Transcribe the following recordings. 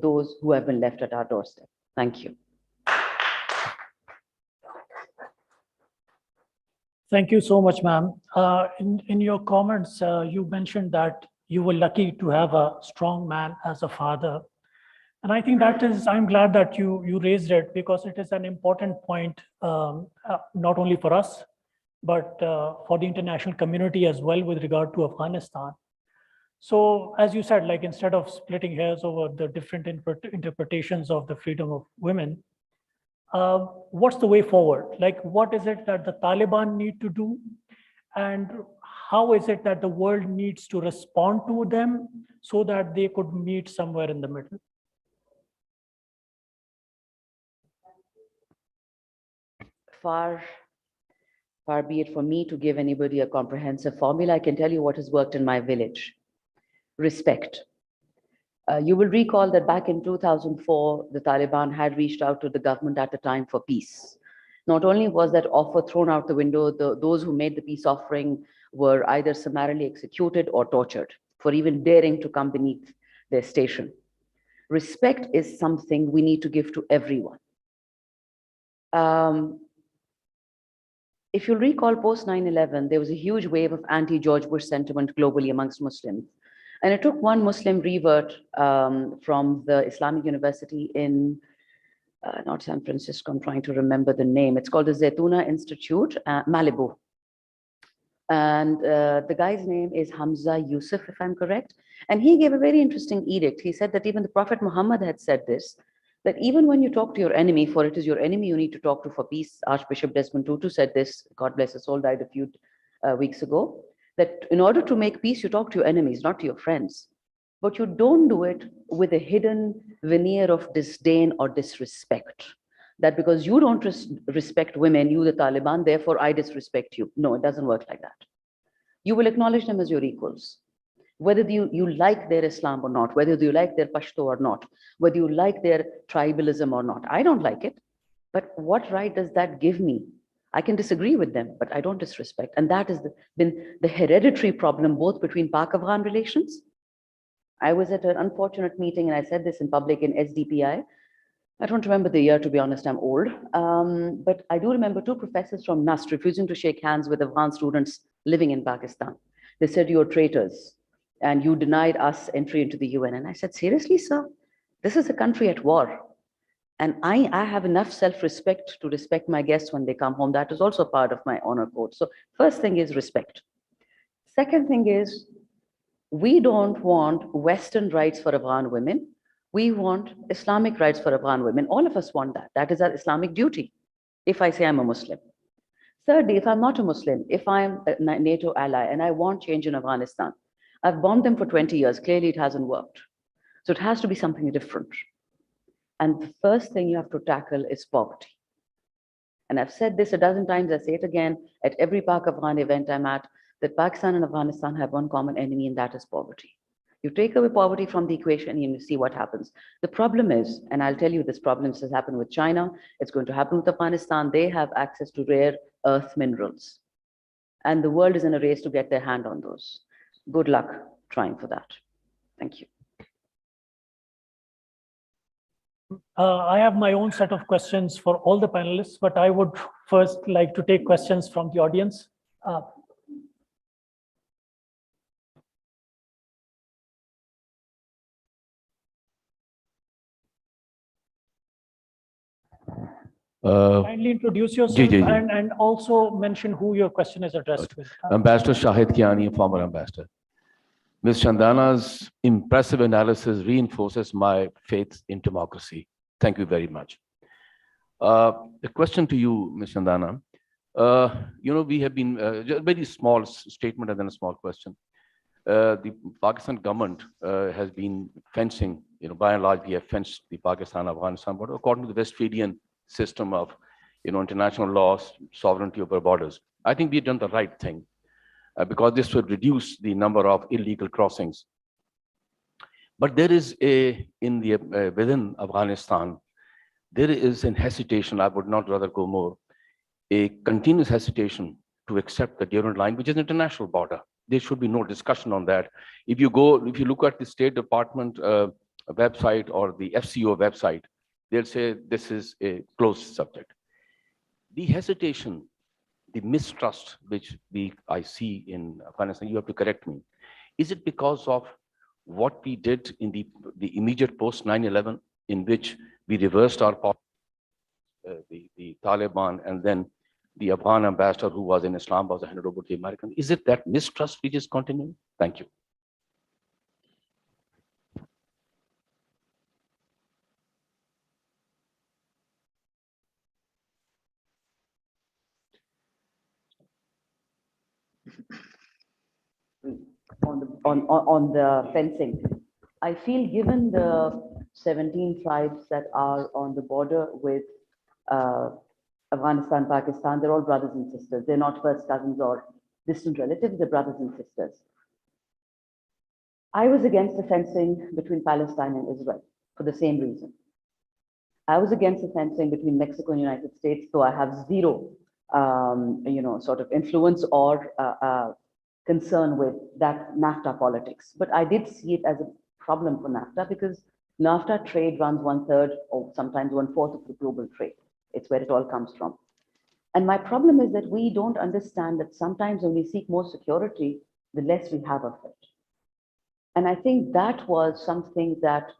those who have been left at our doorstep. Thank you. Thank you so much, ma'am. In your comments, you mentioned that you were lucky to have a strong man as a father. And I think that is, I'm glad that you raised it, because it is an important point, not only for us, but for the international community as well with regard to Afghanistan. So as you said, like instead of splitting hairs over the different interpretations of the freedom of women, what's the way forward? Like, what is it that the Taliban need to do? And how is it that the world needs to respond to them so that they could meet somewhere in the middle? Far be it for me to give anybody a comprehensive formula. I can tell you what has worked in my village. Respect. You will recall that back in 2004, the Taliban had reached out to the government at the time for peace. Not only was that offer thrown out the window, those who made the peace offering were either summarily executed or tortured for even daring to come beneath their station. Respect is something we need to give to everyone. If you'll recall, post 9/11, there was a huge wave of anti-George Bush sentiment globally amongst Muslims. And it took one Muslim revert from the Islamic University in, not San Francisco, I'm trying to remember the name. It's called the Zaytuna Institute, Malibu. And the guy's name is Hamza Yusuf, if I'm correct. And he gave a very interesting edict. He said that even the Prophet Muhammad had said this, that even when you talk to your enemy, for it is your enemy you need to talk to for peace. Archbishop Desmond Tutu said this, God bless his soul, died a few weeks ago, that in order to make peace, you talk to your enemies, not to your friends. But you don't do it with a hidden veneer of disdain or disrespect. That because you don't respect women, you the Taliban, therefore I disrespect you. No, it doesn't work like that. You will acknowledge them as your equals. Whether you like their Islam or not, whether you like their Pashto or not, whether you like their tribalism or not. I don't like it, but what right does that give me? I can disagree with them, but I don't disrespect. And that has been the hereditary problem both between Pak-Afghan relations. I was at an unfortunate meeting, and I said this in public in SDPI. I don't remember the year, to be honest, I'm old. But I do remember two professors from NUST refusing to shake hands with Afghan students living in Pakistan. They said, you're traitors, and you denied us entry into the UN. And I said, seriously, sir? This is a country at war. And I have enough self-respect to respect my guests when they come home. That is also part of my honor code. So first thing is respect. Second thing is, we don't want Western rights for Afghan women. We want Islamic rights for Afghan women. All of us want that. That is our Islamic duty, if I say I'm a Muslim. Thirdly, if I'm not a Muslim, if I'm a NATO ally and I want change in Afghanistan, I've bombed them for 20 years. Clearly, it hasn't worked. So it has to be something different. And the first thing you have to tackle is poverty. And I've said this a dozen times, I say it again, at every Pak-Afghan event I'm at, that Pakistan and Afghanistan have one common enemy, and that is poverty. You take away poverty from the equation and you see what happens. The problem is, and I'll tell you this problem has happened with China, it's going to happen with Afghanistan, they have access to rare earth minerals. And the world is in a race to get their hand on those. Good luck trying for that. Thank you. I have my own set of questions for all the panelists, but I would first like to take questions from the audience. Kindly introduce yourself and also mention who your question is addressed with. Ambassador Shahid Kiani, former ambassador. Ms. Chandana's impressive analysis reinforces my faith in democracy. Thank you very much. The question to you, Ms. Chandana, we have been, just a very small statement and then a small question. The Pakistan government has been fencing, by and large, we have fenced the Pakistan-Afghanistan border according to the Westphalian system of, international laws, sovereignty over borders. I think we've done the right thing because this would reduce the number of illegal crossings. But there is within Afghanistan, there is an hesitation, I would not rather go more, a continuous hesitation to accept the Durand line, which is an international border. There should be no discussion on that. If you look at the State Department website or the FCO website, they'll say this is a closed subject. The hesitation, the mistrust which I see in Afghanistan, you have to correct me. Is it because of what we did in the immediate post 9/11, in which we reversed our the Taliban, and then the Afghan ambassador who was in Islam was handed over to the Americans? Is it that mistrust which is continuing? Thank you. On the fencing, I feel given the 17 tribes that are on the border with Afghanistan, Pakistan, they're all brothers and sisters. They're not first cousins or distant relatives, they're brothers and sisters. I was against the fencing between Palestine and Israel for the same reason. I was against the fencing between Mexico and United States, though I have zero, sort of influence or concern with that NAFTA politics. But I did see it as a problem for NAFTA because NAFTA trade runs 1/3 or sometimes 1/4 of the global trade. It's where it all comes from. And my problem is that we don't understand that sometimes when we seek more security, the less we have of it. And I think that was something that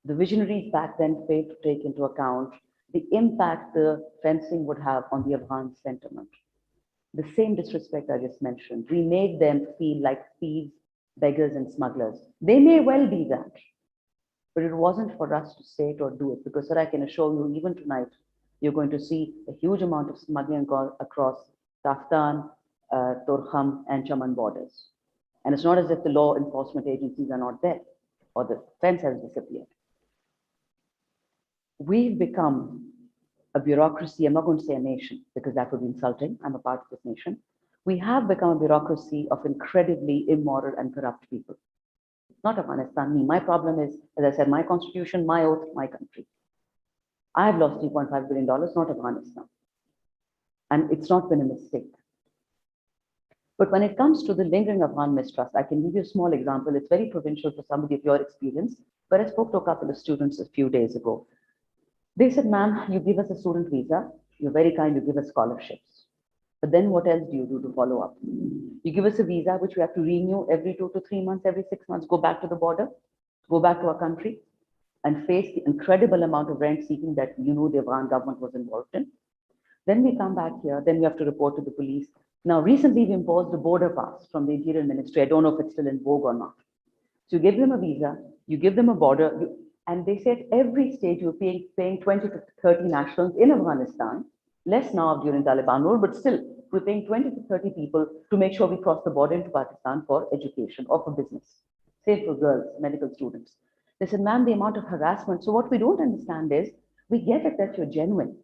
the visionaries back then failed to take into account, the impact the fencing would have on the Afghan sentiment. The same disrespect I just mentioned. We made them feel like thieves, beggars, and smugglers. They may well be that, but it wasn't for us to say it or do it, because sir, I can assure you, even tonight, you're going to see a huge amount of smuggling across the Afghan, Torkham, and Chaman borders. And it's not as if the law enforcement agencies are not there or the fence has disappeared. We've become a bureaucracy. I'm not going to say a nation because that would be insulting. I'm a part of this nation. We have become a bureaucracy of incredibly immoral and corrupt people. Not Afghanistan, me. My problem is, as I said, my constitution, my oath, my country. I have lost $3.5 billion, not Afghanistan. And it's not been a mistake. But when it comes to the lingering Afghan mistrust, I can give you a small example. It's very provincial for somebody of your experience, but I spoke to a couple of students a few days ago. They said, ma'am, you give us a student visa. You're very kind, you give us scholarships. But then what else do you do to follow up? You give us a visa, which we have to renew every 2 to 3 months, every 6 months, go back to the border, go back to our country, and face the incredible amount of rent seeking that the Afghan government was involved in. Then we come back here, then we have to report to the police. Now, recently we imposed a border pass from the Interior Ministry. I don't know if it's still in vogue or not. So you give them a visa, you give them a border, and they say at every stage you're paying 20 to 30 nationals in Afghanistan, less now during Taliban rule, but still we're paying 20 to 30 people to make sure we cross the border into Pakistan for education or for business, say for girls, medical students. They said, ma'am, the amount of harassment. So what we don't understand is, we get it that you're genuine,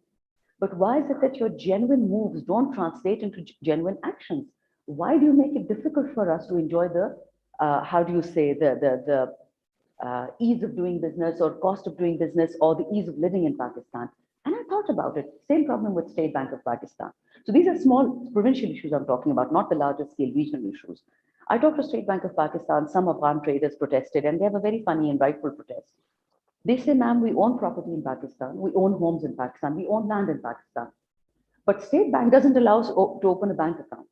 but why is it that your genuine moves don't translate into genuine actions? Why do you make it difficult for us to enjoy the, ease of doing business or cost of doing business or the ease of living in Pakistan? And I thought about it. Same problem with State Bank of Pakistan. So these are small provincial issues I'm talking about, not the larger scale regional issues. I talked to State Bank of Pakistan. Some Afghan traders protested, and they have a very funny and rightful protest. They say, ma'am, we own property in Pakistan. We own homes in Pakistan. We own land in Pakistan. But State Bank doesn't allow us to open a bank account.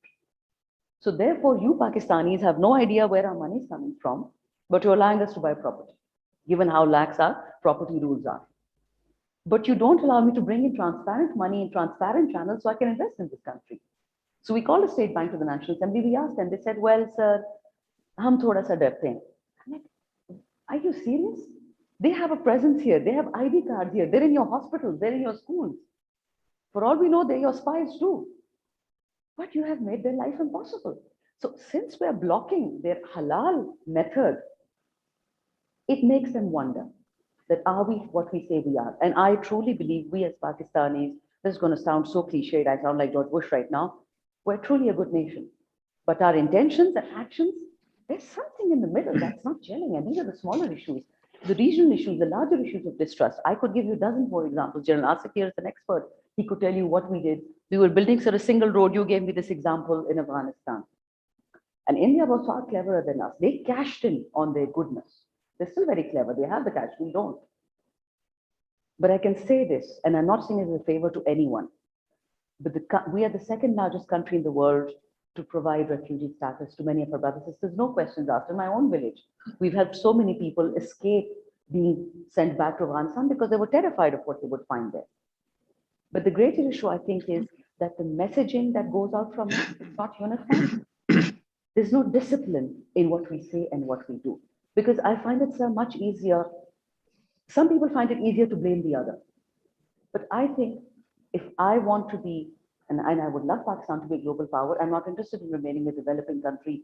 So therefore, you Pakistanis have no idea where our money is coming from, but you're allowing us to buy property, given how lax our property rules are. But you don't allow me to bring in transparent money in transparent channels so I can invest in this country. So we called the State Bank to the National Assembly. We asked them, they said, well, sir, hum thoda sa darte hain. I'm like, are you serious? They have a presence here. They have ID cards here. They're in your hospitals. They're in your schools. For all we know, they're your spies too. But you have made their life impossible. So since we're blocking their halal method, it makes them wonder that are we what we say we are? And I truly believe we as Pakistanis, this is going to sound so cliched, I sound like George Bush right now, we're truly a good nation. But our intentions and actions, there's something in the middle that's not gelling. And these are the smaller issues. The regional issues, the larger issues of distrust. I could give you a dozen more examples. General Asif here is an expert. He could tell you what we did. We were building sort of single road. You gave me this example in Afghanistan. And India was far cleverer than us. They cashed in on their goodness. They're still very clever. They have the cash. We don't. But I can say this, and I'm not saying it as a favor to anyone, but we are the second largest country in the world to provide refugee status to many of our brothers and sisters. No questions asked. In my own village, we've helped so many people escape being sent back to Afghanistan because they were terrified of what they would find there. But the greater issue, I think, is that the messaging that goes out from it is not uniform. There's no discipline in what we say and what we do. Because I find it so much easier. Some people find it easier to blame the other. But I think if I want to be, and I would love Pakistan to be a global power, I'm not interested in remaining a developing country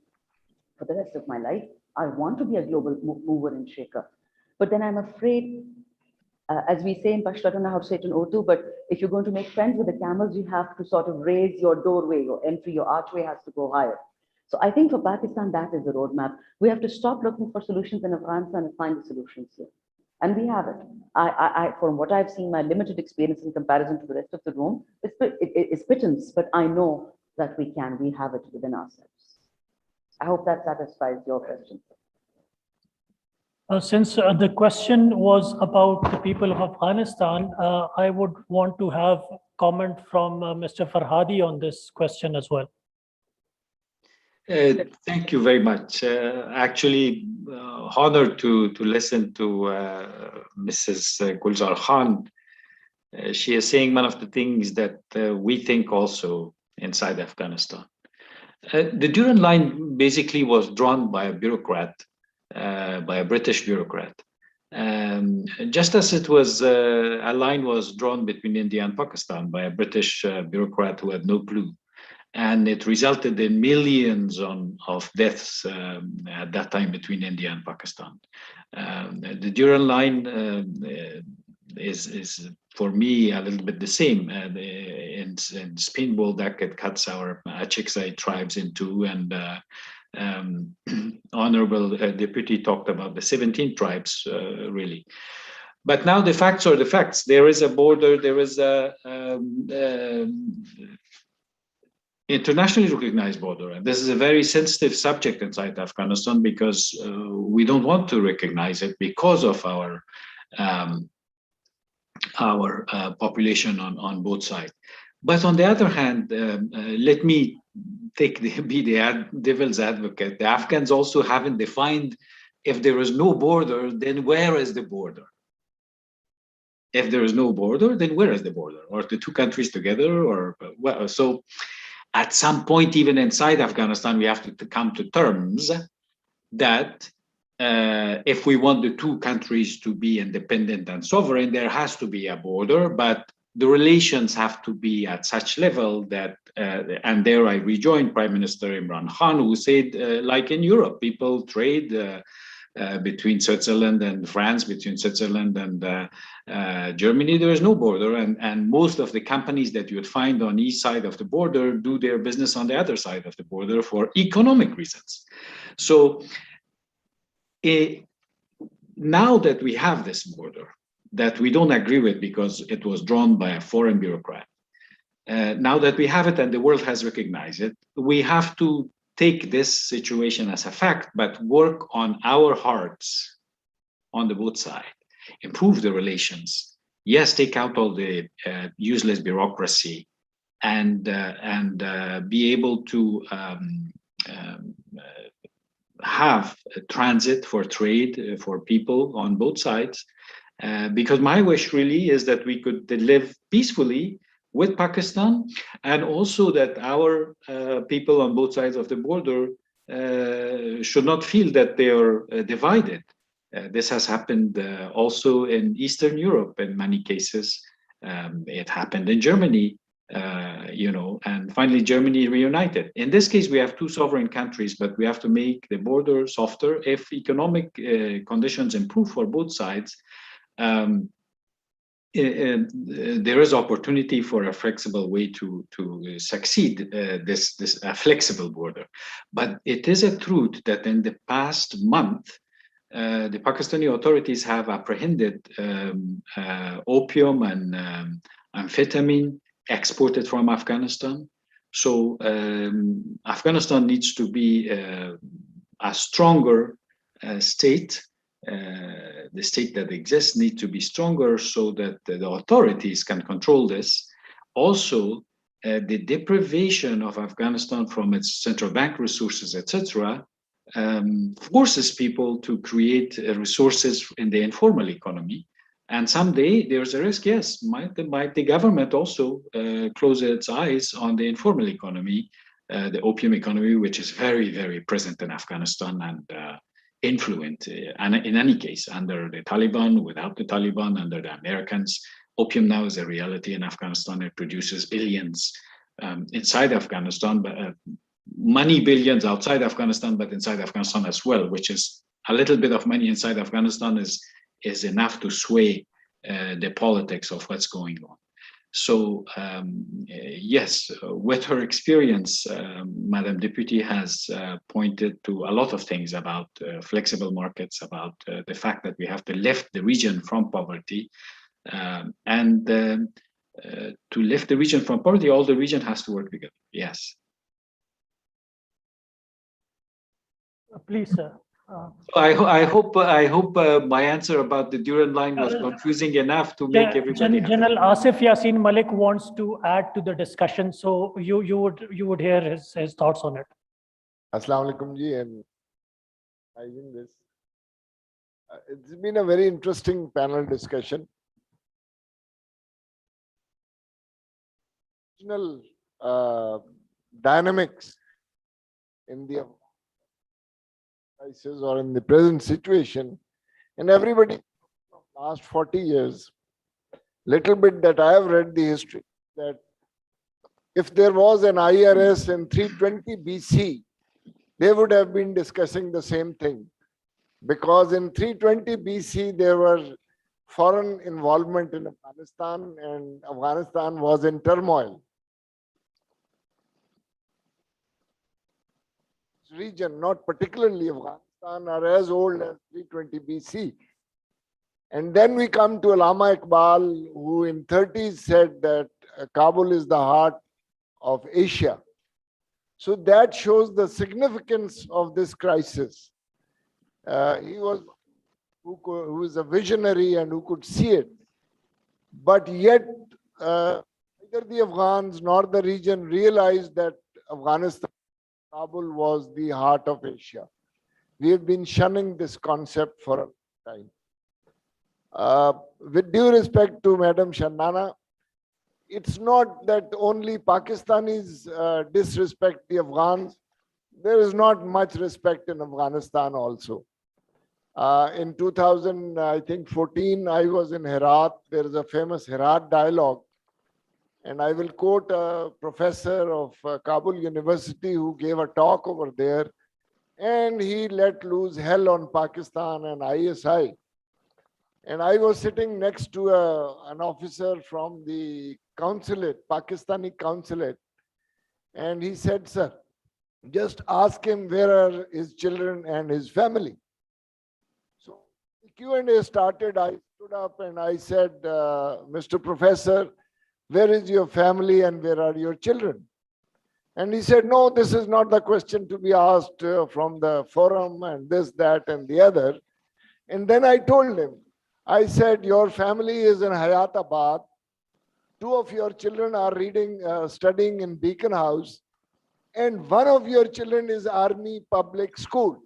for the rest of my life. I want to be a global mover and shaker. But then I'm afraid, as we say in Pashto, I don't know how to say it in Urdu, but if you're going to make friends with the camels, you have to sort of raise your doorway, your entry, your archway has to go higher. So I think for Pakistan, that is the roadmap. We have to stop looking for solutions in Afghanistan and find the solutions here. And we have it. From what I've seen, my limited experience in comparison to the rest of the room, it's pittance, but I know that we have it within ourselves. I hope that satisfies your question. Since the question was about the people of Afghanistan, I would want to have comment from Mr. Farhadi on this question as well. Thank you very much. Actually, honored to listen to Mrs. Gulzar Khan. She is saying one of the things that we think also inside Afghanistan. The Durand line basically was drawn by a bureaucrat, by a British bureaucrat. Just as it was, a line was drawn between India and Pakistan by a British bureaucrat who had no clue. And it resulted in millions of deaths at that time between India and Pakistan. The Durand line is for me a little bit the same. In Spin Boldak, it cuts our Achexai tribes in two, and Honorable Deputy talked about the 17 tribes, really. But now the facts are the facts. There is a border, there is a internationally recognized border. And this is a very sensitive subject inside Afghanistan because we don't want to recognize it because of our population on both sides. But on the other hand, let me be the devil's advocate. The Afghans also haven't defined if there is no border, then where is the border? If there is no border, then where is the border? Or the two countries together? Or well, so at some point, even inside Afghanistan, we have to come to terms that if we want the two countries to be independent and sovereign, there has to be a border, but the relations have to be at such level that, and there I rejoined Prime Minister Imran Khan, who said, like in Europe, people trade between Switzerland and France, between Switzerland and Germany, there is no border. And most of the companies that you would find on each side of the border do their business on the other side of the border for economic reasons. So now that we have this border that we don't agree with because it was drawn by a foreign bureaucrat, now that we have it and the world has recognized it, we have to take this situation as a fact, but work on our hearts on the both sides, improve the relations. Yes, take out all the useless bureaucracy and be able to have a transit for trade for people on both sides. Because my wish really is that we could live peacefully with Pakistan, and also that our people on both sides of the border should not feel that they are divided. This has happened also in Eastern Europe in many cases. It happened in Germany, and finally Germany reunited. In this case, we have two sovereign countries, but we have to make the border softer. If economic conditions improve for both sides, there is opportunity for a flexible way to succeed this flexible border. But it is a truth that in the past month, the Pakistani authorities have apprehended opium and amphetamine exported from Afghanistan. So Afghanistan needs to be a stronger state the state that exists need to be stronger so that the authorities can control this. Also, the deprivation of Afghanistan from its central bank resources, etc., forces people to create resources in the informal economy. And someday there's a risk, yes, might the government also close its eyes on the informal economy, the opium economy, which is very, very present in Afghanistan and influent, and in any case, under the Taliban, without the Taliban, under the Americans. Opium now is a reality in Afghanistan. It produces billions inside Afghanistan, but money billions outside Afghanistan, but inside Afghanistan as well, which is a little bit of money inside Afghanistan is enough to sway the politics of what's going on. So yes, with her experience, Madam Deputy has pointed to a lot of things about flexible markets, about the fact that we have to lift the region from poverty. And to lift the region from poverty, all the region has to work together. Yes. Please, sir. I hope my answer about the Durand line was confusing enough to make everybody happy. General Asif Yassin Malik wants to add to the discussion, so you would hear his thoughts on it. Assalamu alaikum ji, and in this, it's been a very interesting panel discussion. Regional dynamics in the crisis or in the present situation, and everybody last 40 years, little bit that I have read the history, that if there was an IRS in 320 BC, they would have been discussing the same thing, because in 320 BC there was foreign involvement in Afghanistan and Afghanistan was in turmoil. Region, not particularly Afghanistan, are as old as 320 BC. And then we come to Allama Iqbal, who in 30s said that Kabul is the heart of Asia. So that shows the significance of this crisis. He was who is a visionary and who could see it. But yet, neither the Afghans nor the region realized that Afghanistan, Kabul was the heart of Asia. We have been shunning this concept for a time. With due respect to Madam Shandana, it's not that only Pakistanis disrespect the Afghans. There is not much respect in Afghanistan also. In 2014, I was in Herat. There is a famous Herat dialogue. And I will quote a professor of Kabul University who gave a talk over there, and he let loose hell on Pakistan and ISI. And I was sitting next to an officer from the consulate, Pakistani consulate, and he said, "Sir, just ask him where are his children and his family." So the Q&A started. I stood up and I said, "Mr. Professor, where is your family and where are your children?" And he said, "No, this is not the question to be asked from the forum and this, that, and the other." And then I told him, I said, "Your family is in Hayatabad. 2 of your children are studying in Beacon House, and 1 of your children is Army Public School."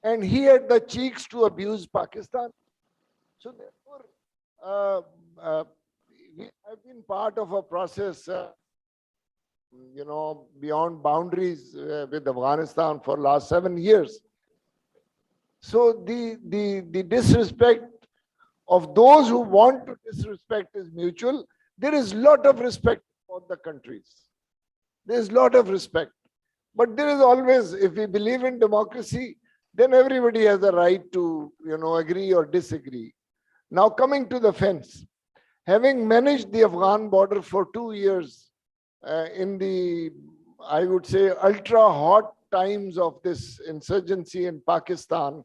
And he had the cheeks to abuse Pakistan. So therefore, we have been part of a process, beyond boundaries with Afghanistan for last 7 years. So the disrespect of those who want to disrespect is mutual. There is a lot of respect for the countries. There is a lot of respect. But there is always, if we believe in democracy, then everybody has a right to, agree or disagree. Now coming to the fence. Having managed the Afghan border for 2 years in the, I would say, ultra hot times of this insurgency in Pakistan,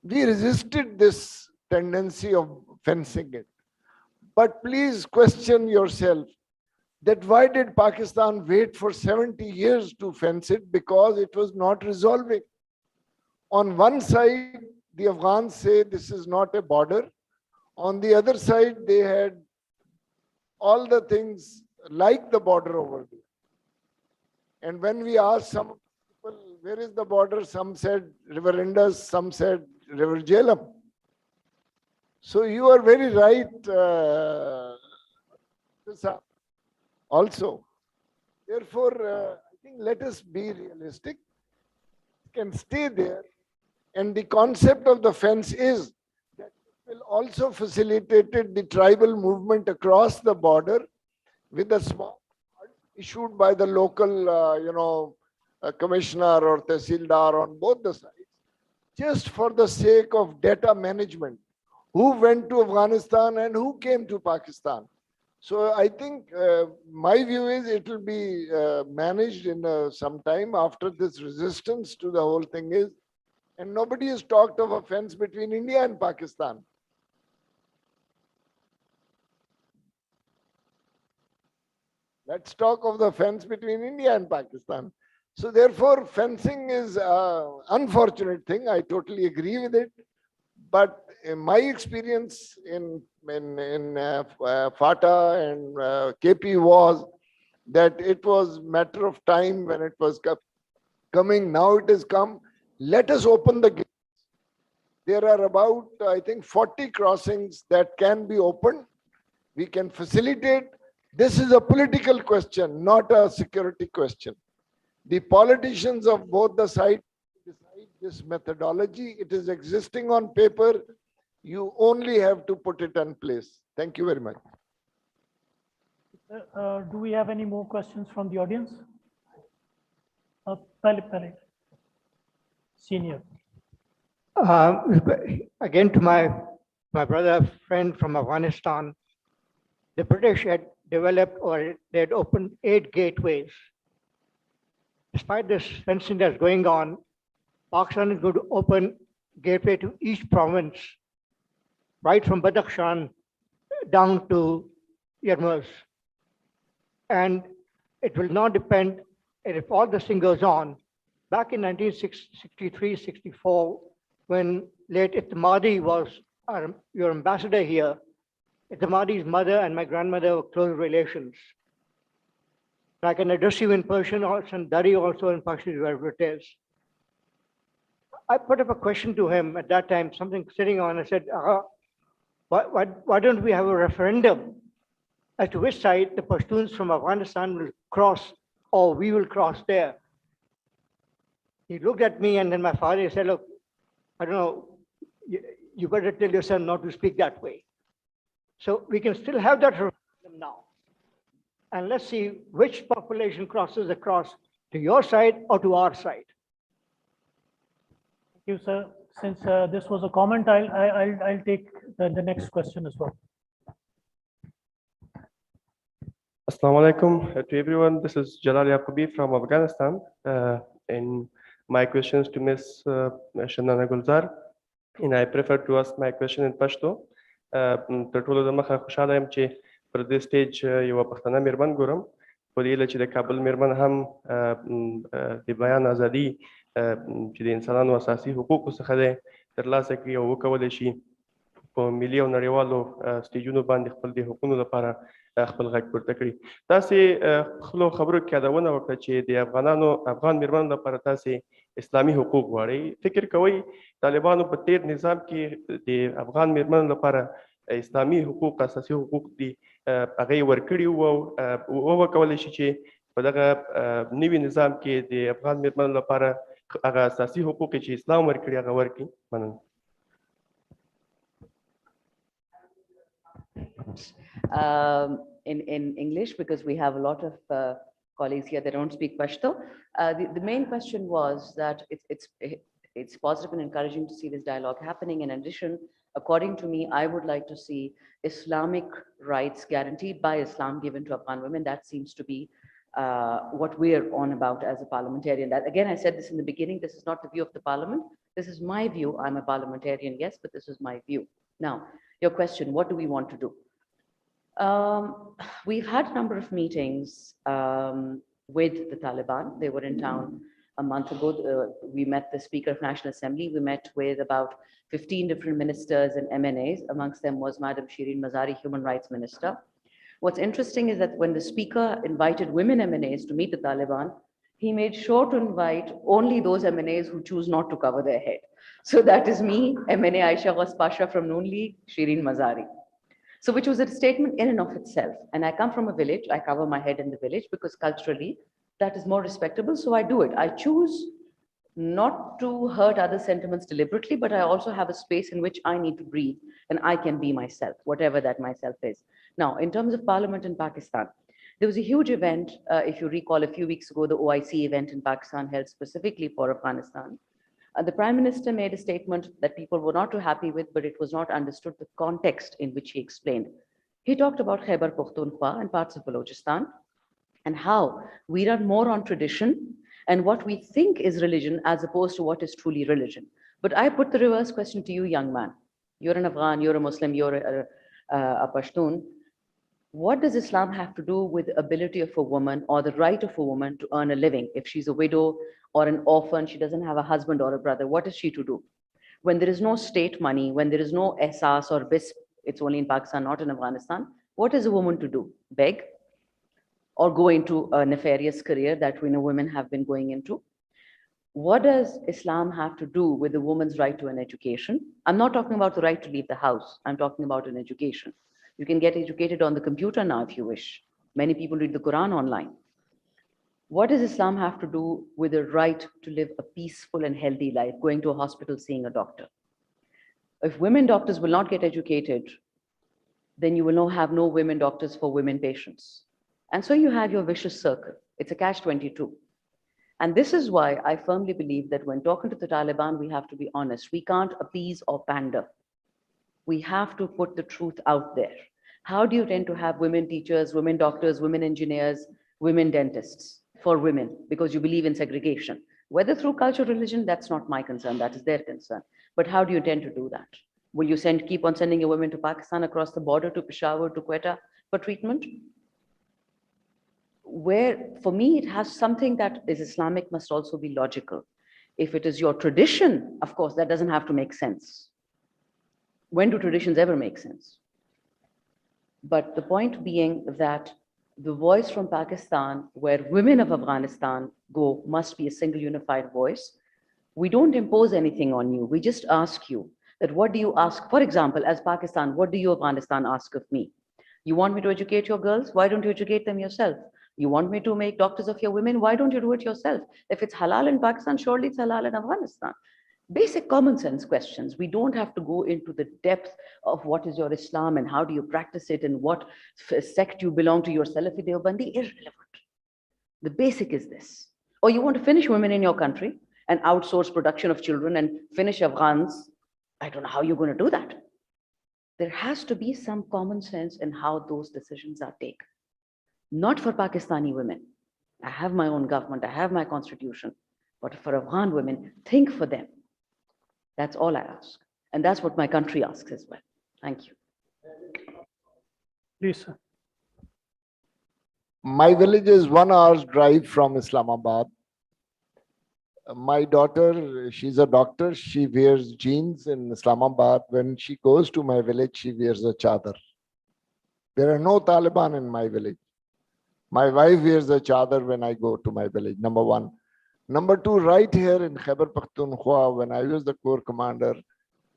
we resisted this tendency of fencing it. But please question yourself that why did Pakistan wait for 70 years to fence it? Because it was not resolving. On one side, the Afghans say this is not a border. On the other side, they had all the things like the border over there. And when we asked some people, where is the border? Some said River Indus, some said River Jhelum. So you are very right, also. Therefore, I think let us be realistic. It can stay there. And the concept of the fence is that it will also facilitate the tribal movement across the border with a small card issued by the local, commissioner or tehsildar on both the sides, just for the sake of data management. Who went to Afghanistan and who came to Pakistan? So I think my view is it will be managed in some time after this resistance to the whole thing is, and nobody has talked of a fence between India and Pakistan. Let's talk of the fence between India and Pakistan. So therefore, fencing is an unfortunate thing. I totally agree with it. But in my experience in FATA and KP was that it was matter of time when it was coming. Now it has come. Let us open the gates. There are about, I think, 40 crossings that can be opened. We can facilitate. This is a political question, not a security question. The politicians of both the sides decide this methodology. It is existing on paper. You only have to put it in place. Thank you very much. Do we have any more questions from the audience? Pale, senior. Again, to my brother friend from Afghanistan, the British had developed or they had opened 8 gateways. Despite this fencing that's going on, Pakistan is going to open gateway to each province, right from Badakhshan down to Yarmouk. And it will not depend, and if all this thing goes on, back in 1963-64, when late Itmadi was your ambassador here, Itmadi's mother and my grandmother were close relations. I can address you in Persian also, and Dari also in Pashto, wherever it is. I put up a question to him at that time, something sitting on. I said, why don't we have a referendum as to which side the Pashtuns from Afghanistan will cross, or we will cross there? He looked at me, and then my father said, look, I don't know, you better tell your son not to speak that way. So we can still have that referendum now. And let's see which population crosses across to your side or to our side. Thank you, sir. Since this was a comment, I'll take the next question as well. Assalamu alaikum to everyone. This is Jalal Yaqubi from Afghanistan. And my questions to Ms. Shandana Gulzar. And I prefer to ask my question in Pashto. تر ټولو د مخه خوشاله یم چې پر دې سټیج یوه پښتنه میرمن ګورم په دې هیله چې د کابل میرمن هم د بیان ازادي چې د انسانانو اساسي حقوقو څخه دی ترلاسه کړي او وکولی شي په ملي او نړیوالو سټیجونو باندې خپل د حقوقو لپاره خپل غږ پورته کړي. تاسې خپلو خبرو کې یادونه وکړه چې د افغان میرمنو لپاره تاسې اسلامي حقوق غواړئ. فکر کوئ طالبانو په تیر نظام کې د افغان میرمنو لپاره اسلامي حقوق اساسي حقوق دي هغه یې ورکړي وو او وکولی شي چې په دغه نوي نظام کې د افغان میرمنو لپاره هغه اساسي حقوق چې اسلام ورکړي هغه ورکړي؟ مننه. In English, because we have a lot of colleagues here that don't speak Pashto. The main question was that it's positive and encouraging to see this dialogue happening. In addition, according to me, I would like to see Islamic rights guaranteed by Islam given to Afghan women. That seems to be what we're on about as a parliamentarian. That, again, I said this in the beginning, this is not the view of the parliament. This is my view. I'm a parliamentarian, yes, but this is my view. Now, your question, what do we want to do? We've had a number of meetings with the Taliban. They were in town a month ago, we met the Speaker of National Assembly. We met with about 15 different ministers and MNAs. Amongst them was Madam Shireen Mazari, Human Rights Minister. What's interesting is that when the Speaker invited women MNAs to meet the Taliban, he made sure to invite only those MNAs who choose not to cover their head. So that is me, MNA Aisha Ghaus Pasha from Noon League, Shireen Mazari. So which was a statement in and of itself. And I come from a village, I cover my head in the village because culturally that is more respectable. So I do it. I choose not to hurt other sentiments deliberately, but I also have a space in which I need to breathe and I can be myself, whatever that myself is. Now, in terms of parliament in Pakistan, there was a huge event, if you recall, a few weeks ago, the OIC event in Pakistan held specifically for Afghanistan. The Prime Minister made a statement that people were not too happy with, but it was not understood the context in which he explained. He talked about Khyber Pakhtunkhwa and parts of Balochistan and how we run more on tradition and what we think is religion as opposed to what is truly religion. But I put the reverse question to you, young man. You're an Afghan, you're a Muslim, you're a Pashtun. What does Islam have to do with the ability of a woman or the right of a woman to earn a living? If she's a widow or an orphan, she doesn't have a husband or a brother, what is she to do? When there is no state money, when there is no SAS or BISP, it's only in Pakistan, not in Afghanistan, what is a woman to do? Beg? Or go into a nefarious career that we know women have been going into? What does Islam have to do with the woman's right to an education? I'm not talking about the right to leave the house. I'm talking about an education. You can get educated on the computer now if you wish. Many people read the Quran online. What does Islam have to do with the right to live a peaceful and healthy life, going to a hospital, seeing a doctor? If women doctors will not get educated, then you will have no women doctors for women patients. And so you have your vicious circle. It's a catch-22. And this is why I firmly believe that when talking to the Taliban, we have to be honest. We can't appease or pander. We have to put the truth out there. How do you tend to have women teachers, women doctors, women engineers, women dentists for women? Because you believe in segregation. Whether through culture, religion, that's not my concern, that is their concern. But how do you tend to do that? Will you keep on sending your women to Pakistan, across the border, to Peshawar, to Quetta for treatment? Where, for me, it has something that is Islamic must also be logical. If it is your tradition, of course, that doesn't have to make sense. When do traditions ever make sense? But the point being that the voice from Pakistan, where women of Afghanistan go, must be a single unified voice. We don't impose anything on you. We just ask you that what do you ask? For example, as Pakistan, what do you, Afghanistan, ask of me? You want me to educate your girls? Why don't you educate them yourself? You want me to make doctors of your women? Why don't you do it yourself? If it's halal in Pakistan, surely it's halal in Afghanistan. Basic common sense questions. We don't have to go into the depth of what is your Islam and how do you practice it and what sect you belong to, your Salafi Deobandi, irrelevant. The basic is this. Or you want to finish women in your country and outsource production of children and finish Afghans. I don't know how you're going to do that. There has to be some common sense in how those decisions are taken. Not for Pakistani women. I have my own government, I have my constitution, but for Afghan women, think for them. That's all I ask. And that's what my country asks as well. Thank you. Please, sir. My village is 1 hour's drive from Islamabad. My daughter, she's a doctor. She wears jeans in Islamabad. When she goes to my village, she wears a chadar. There are no Taliban in my village. My wife wears a chadar when I go to my village, number one. Number two, right here in Khyber Pakhtunkhwa, when I was the Corps commander,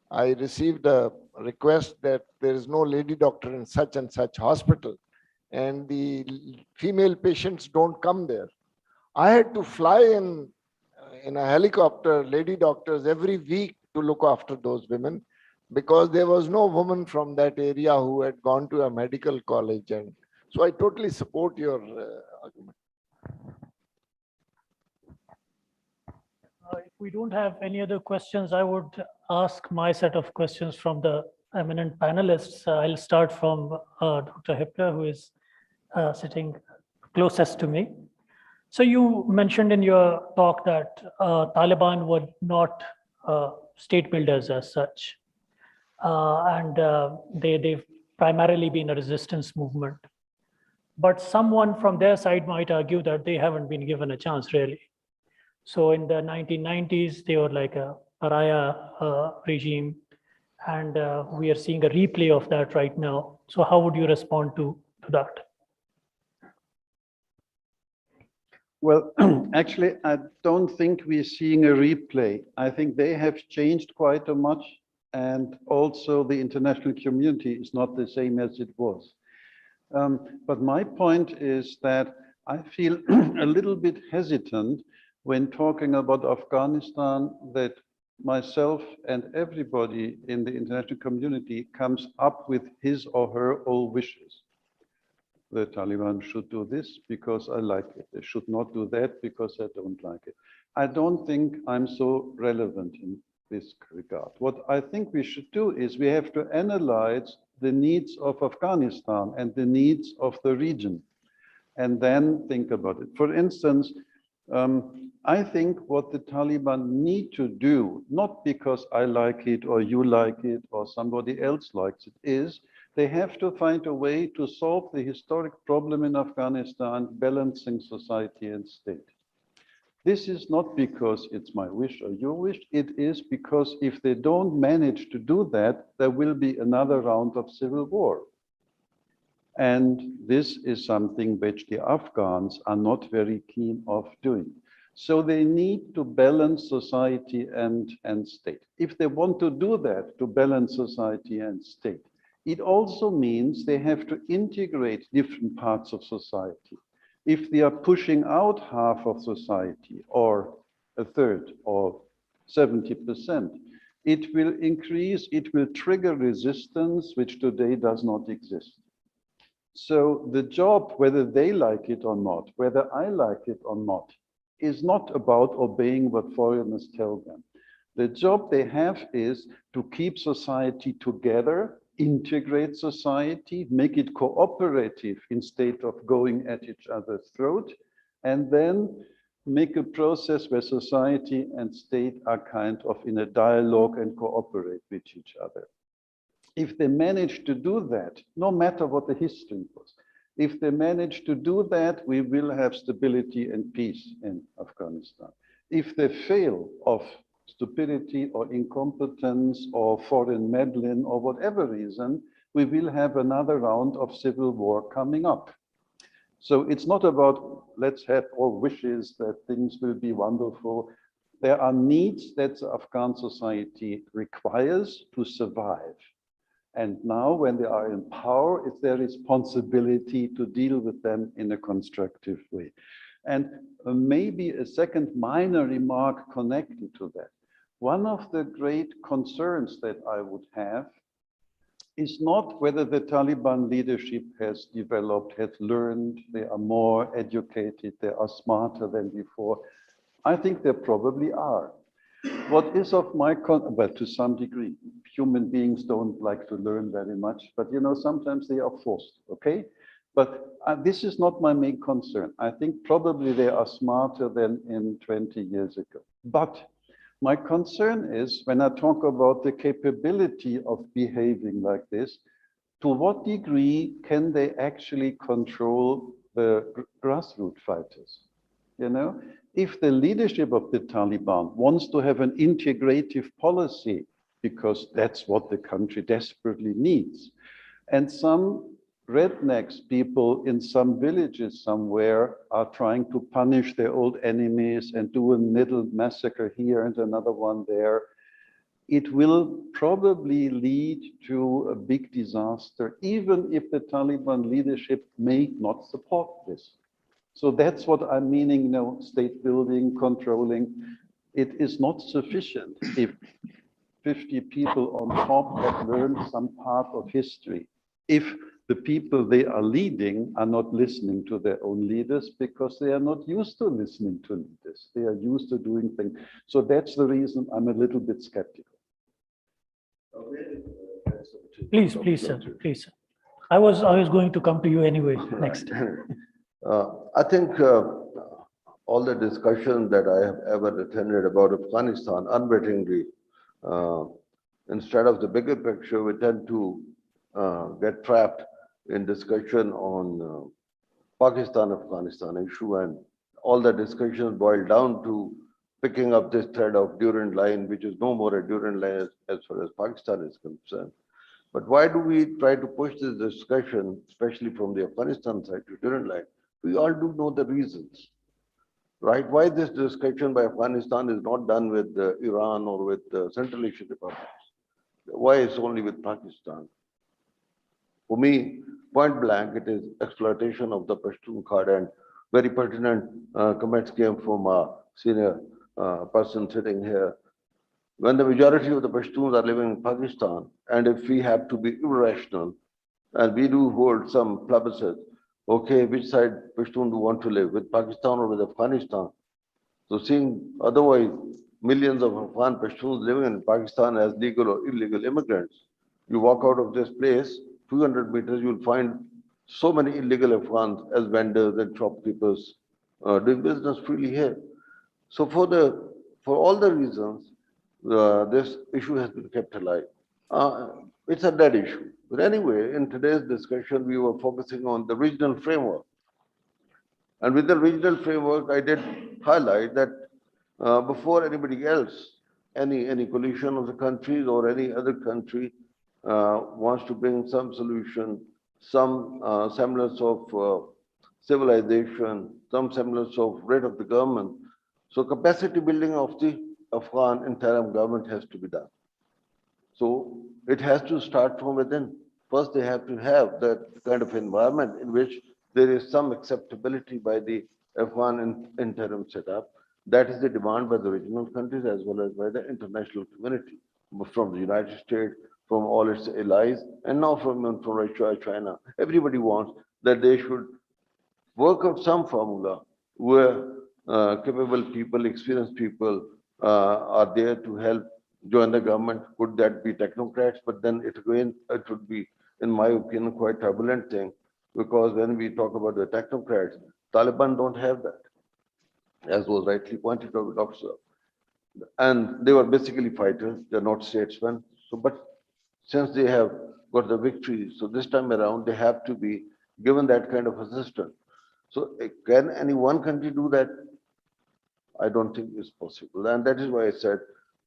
I received a request that there is no lady doctor in such and such hospital, and the female patients don't come there. I had to fly in a helicopter, lady doctors, every week to look after those women, because there was no woman from that area who had gone to a medical college. And so I totally support your argument. If we don't have any other questions, I would ask my set of questions from the eminent panelists. I'll start from Dr. Hipler, who is sitting closest to me. So you mentioned in your talk that Taliban were not state builders as such. And they've primarily been a resistance movement. But someone from their side might argue that they haven't been given a chance, really. So in the 1990s, they were like a pariah regime, and we are seeing a replay of that right now. So how would you respond to that? Well, actually, I don't think we're seeing a replay. I think they have changed quite a much, and also the international community is not the same as it was. But my point is that I feel a little bit hesitant when talking about Afghanistan, that myself and everybody in the international community comes up with his or her own wishes. The Taliban should do this because I like it. They should not do that because I don't like it. I don't think I'm so relevant in this regard. What I think we should do is we have to analyze the needs of Afghanistan and the needs of the region, and then think about it. For instance, I think what the Taliban need to do, not because I like it or you like it or somebody else likes it, is they have to find a way to solve the historic problem in Afghanistan, balancing society and state. This is not because it's my wish or your wish. It is because if they don't manage to do that, there will be another round of civil war. And this is something which the Afghans are not very keen of doing. So they need to balance society and state. If they want to do that, to balance society and state, it also means they have to integrate different parts of society. If they are pushing out half of society or a third or 70%, it will increase, it will trigger resistance, which today does not exist. So the job, whether they like it or not, whether I like it or not, is not about obeying what foreigners tell them. The job they have is to keep society together, integrate society, make it cooperative instead of going at each other's throat, and then make a process where society and state are kind of in a dialogue and cooperate with each other. If they manage to do that, no matter what the history was, if they manage to do that, we will have stability and peace in Afghanistan. If they fail of stupidity or incompetence or foreign meddling or whatever reason, we will have another round of civil war coming up. So it's not about let's have all wishes that things will be wonderful. There are needs that the Afghan society requires to survive. And now when they are in power, it's their responsibility to deal with them in a constructive way. And maybe a second minor remark connected to that. One of the great concerns that I would have is not whether the Taliban leadership has developed, has learned, they are more educated, they are smarter than before. I think they probably are. What is of my well, to some degree, human beings don't like to learn very much, but you know, sometimes they are forced, okay? But this is not my main concern. I think probably they are smarter than in 20 years ago. But my concern is when I talk about the capability of behaving like this, to what degree can they actually control the grassroots fighters? You know, if the leadership of the Taliban wants to have an integrative policy, because that's what the country desperately needs, and some rednecks people in some villages somewhere are trying to punish their old enemies and do a little massacre here and another one there, it will probably lead to a big disaster, even if the Taliban leadership may not support this. So that's what I'm meaning, you know, state building, controlling. It is not sufficient if 50 people on top have learned some part of history. If the people they are leading are not listening to their own leaders because they are not used to listening to leaders. They are used to doing things. So that's the reason I'm a little bit skeptical. Please, sir, please. Sir. I was going to come to you anyway, next. I think all the discussion that I have ever attended about Afghanistan, unwittingly, instead of the bigger picture, we tend to get trapped in discussion on Pakistan-Afghanistan issue, and all the discussions boil down to picking up this thread of Durand line, which is no more a Durand line as far as Pakistan is concerned. But why do we try to push this discussion, especially from the Afghanistan side, to Durand line? We all do know the reasons, right? Why this discussion by Afghanistan is not done with Iran or with Central Asian republics? Why it's only with Pakistan? For me, point blank, it is exploitation of the Pashtun card, and very pertinent comments came from a senior person sitting here. When the majority of the Pashtuns are living in Pakistan, and if we have to be irrational, and we do hold some plebiscite, okay, which side Pashtun do want to live, with Pakistan or with Afghanistan? So seeing otherwise millions of Afghan Pashtuns living in Pakistan as legal or illegal immigrants, you walk out of this place, 200 meters, you'll find so many illegal Afghans as vendors and shopkeepers doing business freely here. So for all the reasons, this issue has been kept alive. It's a dead issue. But anyway, in today's discussion, we were focusing on the regional framework. And with the regional framework, I did highlight that before anybody else, any coalition of the countries or any other country wants to bring some solution, some semblance of civilization, some semblance of rate of the government. So capacity building of the Afghan interim government has to be done. So it has to start from within. First, they have to have that kind of environment in which there is some acceptability by the Afghan interim setup. That is the demand by the regional countries as well as by the international community, from the United States, from all its allies, and now from Russia, China. Everybody wants that they should work out some formula where capable people, experienced people are there to help join the government. Could that be technocrats? But then it would be, in my opinion, quite turbulent thing, because when we talk about the technocrats, Taliban don't have that, as was rightly pointed out, Dr. And they were basically fighters, they're not statesmen. So, but since they have got the victory, so this time around, they have to be given that kind of assistance. So can any one country do that? I don't think it's possible. And that is why I said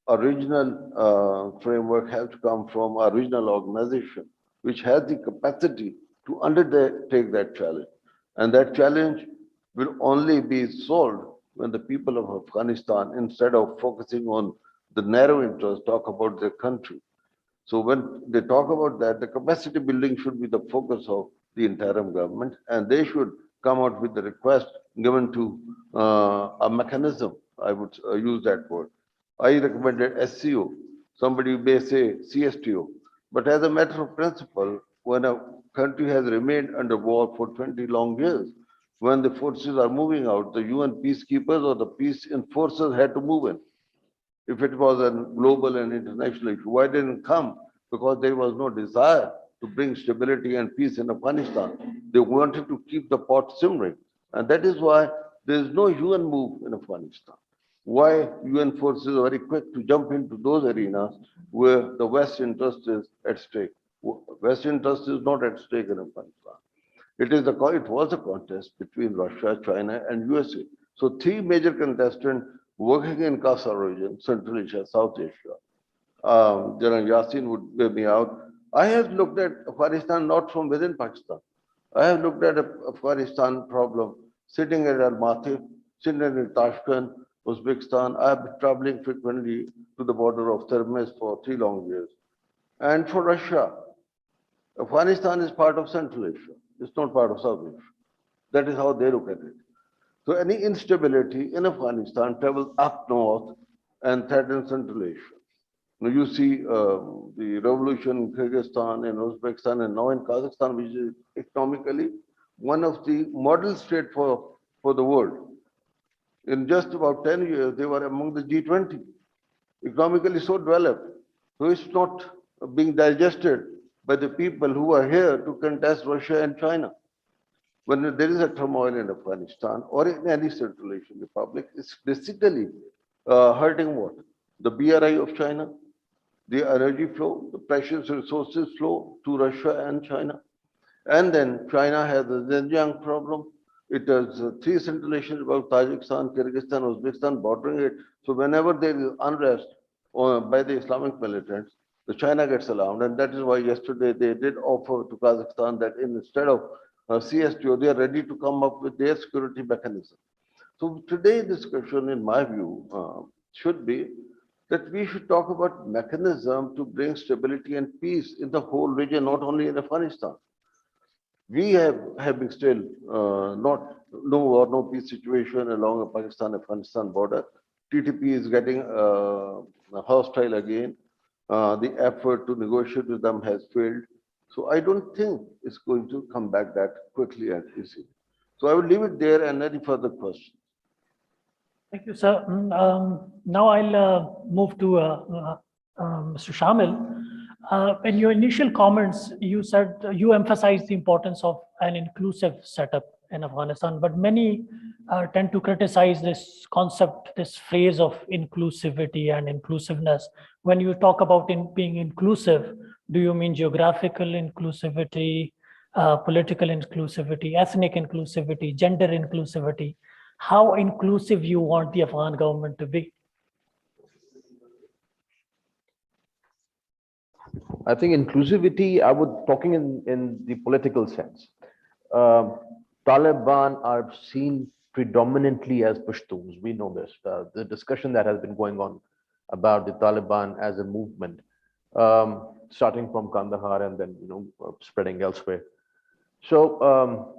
a regional framework has to come from a regional organization, which has the capacity to undertake that challenge. And that challenge will only be solved when the people of Afghanistan, instead of focusing on the narrow interest, talk about their country. So when they talk about that, the capacity building should be the focus of the interim government, and they should come out with the request given to a mechanism. I would use that word. I recommended SCO. Somebody may say CSTO. But as a matter of principle, when a country has remained under war for 20 long years, when the forces are moving out, the UN peacekeepers or the peace enforcers had to move in. If it was a global and international issue, why didn't it come? Because there was no desire to bring stability and peace in Afghanistan. They wanted to keep the pot simmering. And that is why there is no UN move in Afghanistan. Why UN forces are very quick to jump into those arenas where the West interest is at stake. West interest is not at stake in Afghanistan. It was a contest between Russia, China, and USA. So three major contestants working in Kasa region, Central Asia, South Asia. General Yassin would bear me out. I have looked at Afghanistan not from within Pakistan. I have looked at Afghanistan problem sitting at Almaty, sitting in Tashkent, Uzbekistan. I have been traveling frequently to the border of Termes for 3 long years. And for Russia, Afghanistan is part of Central Asia. It's not part of South Asia. That is how they look at it. So any instability in Afghanistan travels up north and threatens Central Asia. Now you see the revolution in Kyrgyzstan and Uzbekistan and now in Kazakhstan, which is economically one of the model state for the world. In just about 10 years, they were among the G20, economically so developed. So it's not being digested by the people who are here to contest Russia and China. When there is a turmoil in Afghanistan or in any Central Asian republic, it's basically hurting what? The BRI of China, the energy flow, the precious resources flow to Russia and China. And then China has the Xinjiang problem. It has three Central Asian about Tajikistan, Kyrgyzstan, Uzbekistan bordering it. So whenever there is unrest by the Islamic militants, the China gets alarmed, and that is why yesterday they did offer to Kazakhstan that instead of CSTO, they are ready to come up with their security mechanism. So today's discussion, in my view, should be that we should talk about mechanism to bring stability and peace in the whole region, not only in Afghanistan. We have been still not no war, no peace situation along the Pakistan-Afghanistan border. TTP is getting hostile again. The effort to negotiate with them has failed. So I don't think it's going to come back that quickly and easily. So I will leave it there and any further questions. Thank you, sir. Now I'll move to Mr. Shamil. In your initial comments, you said you emphasized the importance of an inclusive setup in Afghanistan, but many tend to criticize this concept, this phrase of inclusivity and inclusiveness. When you talk about being inclusive, do you mean geographical inclusivity, political inclusivity, ethnic inclusivity, gender inclusivity? How inclusive you want the Afghan government to be? I think inclusivity, I would talking in the political sense. Taliban are seen predominantly as Pashtuns. We know this. The discussion that has been going on about the Taliban as a movement, starting from Kandahar and then spreading elsewhere. So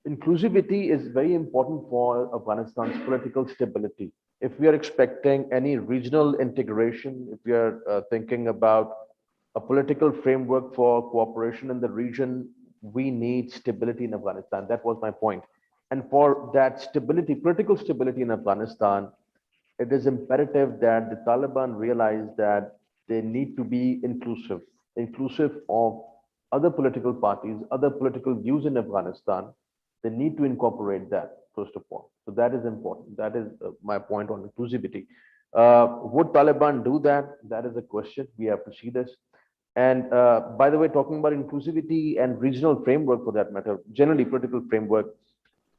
inclusivity is very important for Afghanistan's political stability. If we are expecting any regional integration, if we are thinking about a political framework for cooperation in the region, we need stability in Afghanistan. That was my point. And for that stability, political stability in Afghanistan, it is imperative that the Taliban realize that they need to be inclusive of other political parties, other political views in Afghanistan. They need to incorporate that, first of all. So that is important. That is my point on inclusivity. Would Taliban do that? That is a question. We have to see this. And by the way, talking about inclusivity and regional framework for that matter, generally political framework,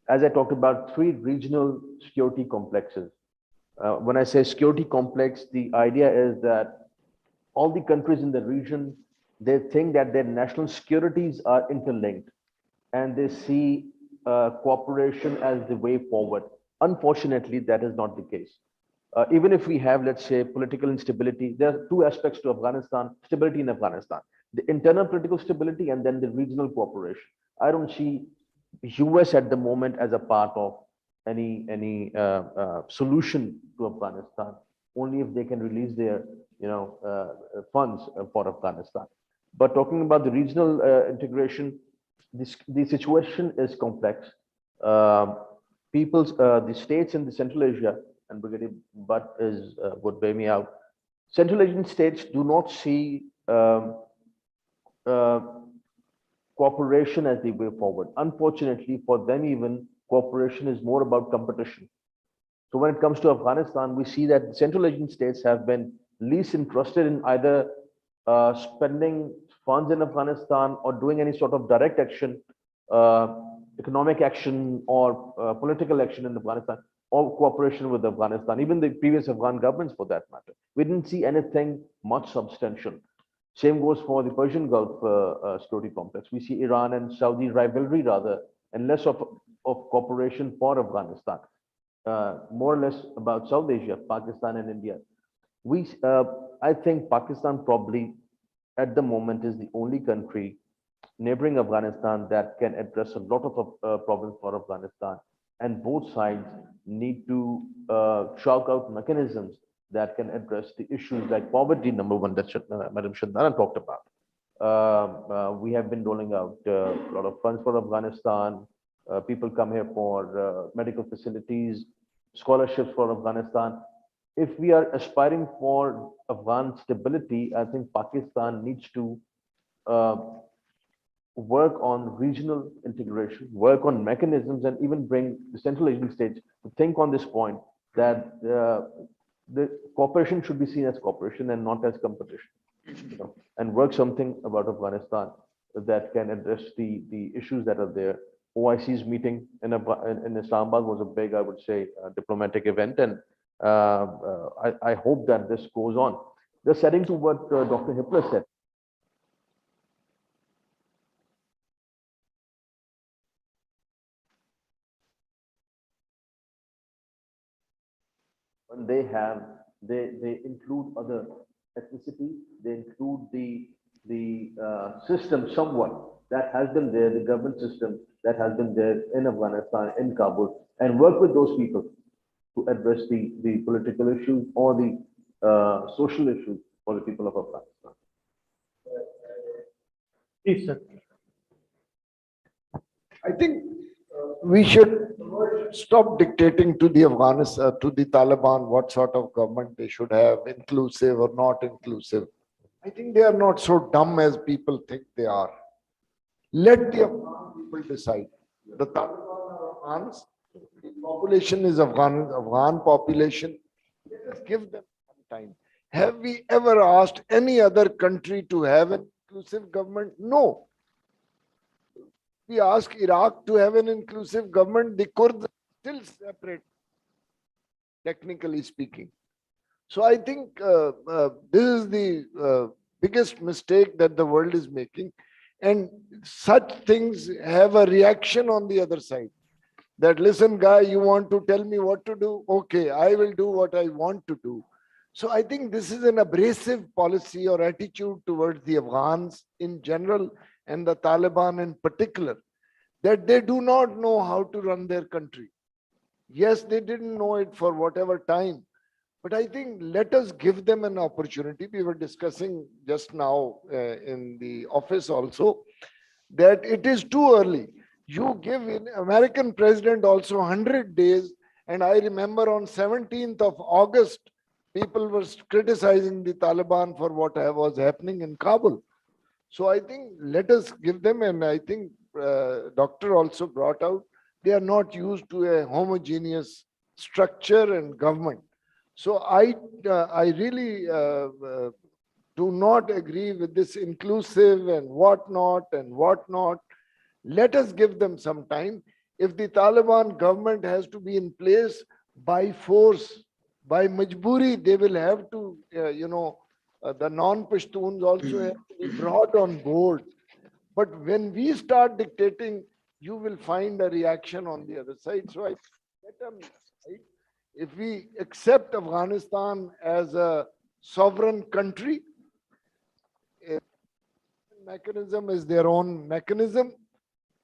as I talked about, three regional security complexes. When I say security complex, the idea is that all the countries in the region, they think that their national securities are interlinked and they see cooperation as the way forward. Unfortunately, that is not the case. Even if we have, let's say, political instability, there are two aspects to Afghanistan, stability in Afghanistan, the internal political stability and then the regional cooperation. I don't see US at the moment as a part of any solution to Afghanistan, only if they can release their funds for Afghanistan. But talking about the regional integration, the situation is complex. The states in the Central Asia, and Brigadier Butt would bear me out. Central Asian states do not see cooperation as the way forward. Unfortunately, for them even, cooperation is more about competition. So when it comes to Afghanistan, we see that Central Asian states have been least interested in either spending funds in Afghanistan or doing any sort of direct action, economic action or political action in Afghanistan, or cooperation with Afghanistan, even the previous Afghan governments for that matter. We didn't see anything much substantial. Same goes for the Persian Gulf security complex. We see Iran and Saudi rivalry rather, and less of cooperation for Afghanistan. More or less about South Asia, Pakistan and India. I think Pakistan probably at the moment is the only country neighboring Afghanistan that can address a lot of problems for Afghanistan. And both sides need to chalk out mechanisms that can address the issues like poverty, number one, that Madam Shandana talked about. We have been rolling out a lot of funds for Afghanistan. People come here for medical facilities, scholarships for Afghanistan. If we are aspiring for Afghan stability, I think Pakistan needs to work on regional integration, work on mechanisms, and even bring the Central Asian states to think on this point that the cooperation should be seen as cooperation and not as competition, and work something about Afghanistan that can address the issues that are there. OIC's meeting in Islamabad was a big, I would say, diplomatic event, and I hope that this goes on. Just adding to what Dr. Hippler said. When they include other ethnicities, they include the system somewhat that has been there, the government system that has been there in Afghanistan, in Kabul, and work with those people to address the political issues or the social issues for the people of Afghanistan. Please, sir. I think we should stop dictating to the Afghanistan, to the Taliban, what sort of government they should have, inclusive or not inclusive. I think they are not so dumb as people think they are. Let the Afghan people decide. The Taliban are Afghans. The population is Afghan population. Let us give them some time. Have we ever asked any other country to have an inclusive government? No. We ask Iraq to have an inclusive government. The Kurds are still separate, technically speaking. So I think this is the biggest mistake that the world is making. And such things have a reaction on the other side. That, listen, guy, you want to tell me what to do? Okay, I will do what I want to do. So I think this is an abrasive policy or attitude towards the Afghans in general and the Taliban in particular, that they do not know how to run their country. Yes, they didn't know it for whatever time, but I think let us give them an opportunity. We were discussing just now in the office also that it is too early. You give an American president also 100 days, and I remember on 17th of August, people were criticizing the Taliban for what was happening in Kabul. So I think let us give them, and I think doctor also brought out, they are not used to a homogeneous structure and government. So I really do not agree with this inclusive and whatnot and whatnot. Let us give them some time. If the Taliban government has to be in place by force, by majburi, they will have to, the non-Pashtuns also have to be brought on board. But when we start dictating, you will find a reaction on the other side. So I let them, right? If we accept Afghanistan as a sovereign country, mechanism is their own mechanism.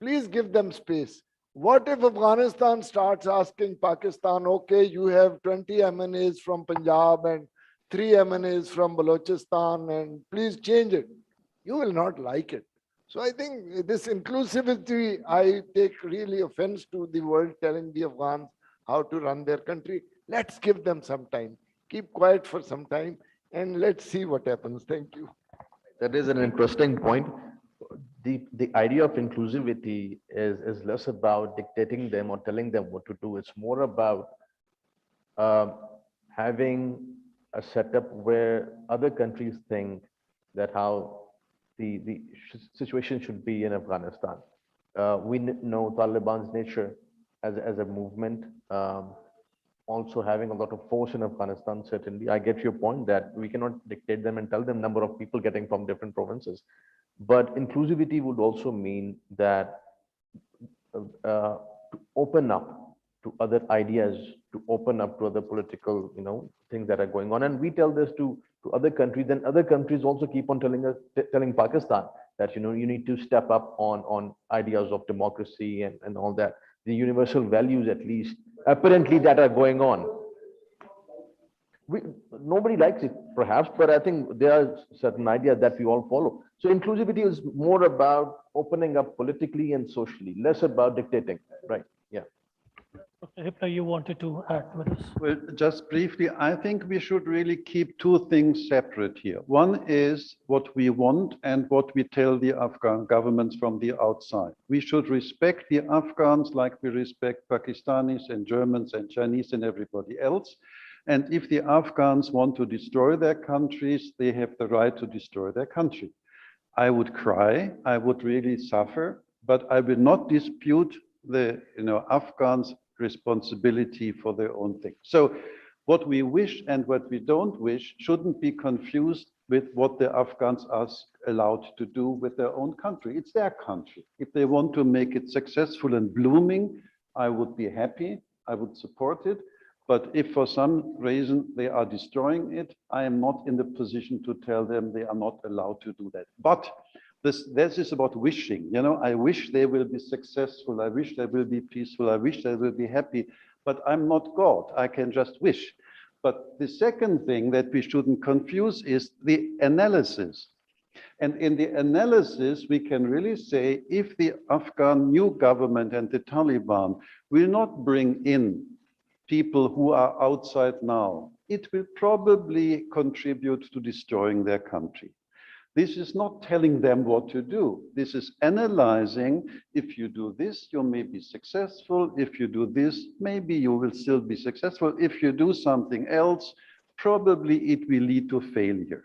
Please give them space. What if Afghanistan starts asking Pakistan, okay, you have 20 MNAs from Punjab and 3 MNAs from Balochistan, and please change it. You will not like it. So I think this inclusivity, I take really offense to the world telling the Afghans how to run their country. Let's give them some time. Keep quiet for some time and let's see what happens. Thank you. That is an interesting point. The idea of inclusivity is less about dictating them or telling them what to do. It's more about having a setup where other countries think that how the situation should be in Afghanistan. We know Taliban's nature as a movement, also having a lot of force in Afghanistan, certainly. I get your point that we cannot dictate them and tell them number of people getting from different provinces. But inclusivity would also mean that to open up to other ideas, to open up to other political, things that are going on. And we tell this to other countries, then other countries also keep on telling Pakistan that, you need to step up on ideas of democracy and all that. The universal values, at least, apparently, that are going on. Nobody likes it, perhaps, but I think there are certain ideas that we all follow. So inclusivity is more about opening up politically and socially, less about dictating, right? Yeah. Dr. Hippler, you wanted to add with this? Well, just briefly, I think we should really keep two things separate here. One is what we want and what we tell the Afghan governments from the outside. We should respect the Afghans like we respect Pakistanis and Germans and Chinese and everybody else. And if the Afghans want to destroy their countries, they have the right to destroy their country. I would cry, I would really suffer, but I will not dispute the Afghans' responsibility for their own thing. So what we wish and what we don't wish shouldn't be confused with what the Afghans are allowed to do with their own country. It's their country. If they want to make it successful and blooming, I would be happy. I would support it. But if for some reason they are destroying it, I am not in the position to tell them they are not allowed to do that. But this is about wishing. I wish they will be successful. I wish they will be peaceful. I wish they will be happy. But I'm not God. I can just wish. But the second thing that we shouldn't confuse is the analysis. And in the analysis, we can really say if the Afghan new government and the Taliban will not bring in people who are outside now, it will probably contribute to destroying their country. This is not telling them what to do. This is analyzing, if you do this, you may be successful. If you do this, maybe you will still be successful. If you do something else, probably it will lead to failure.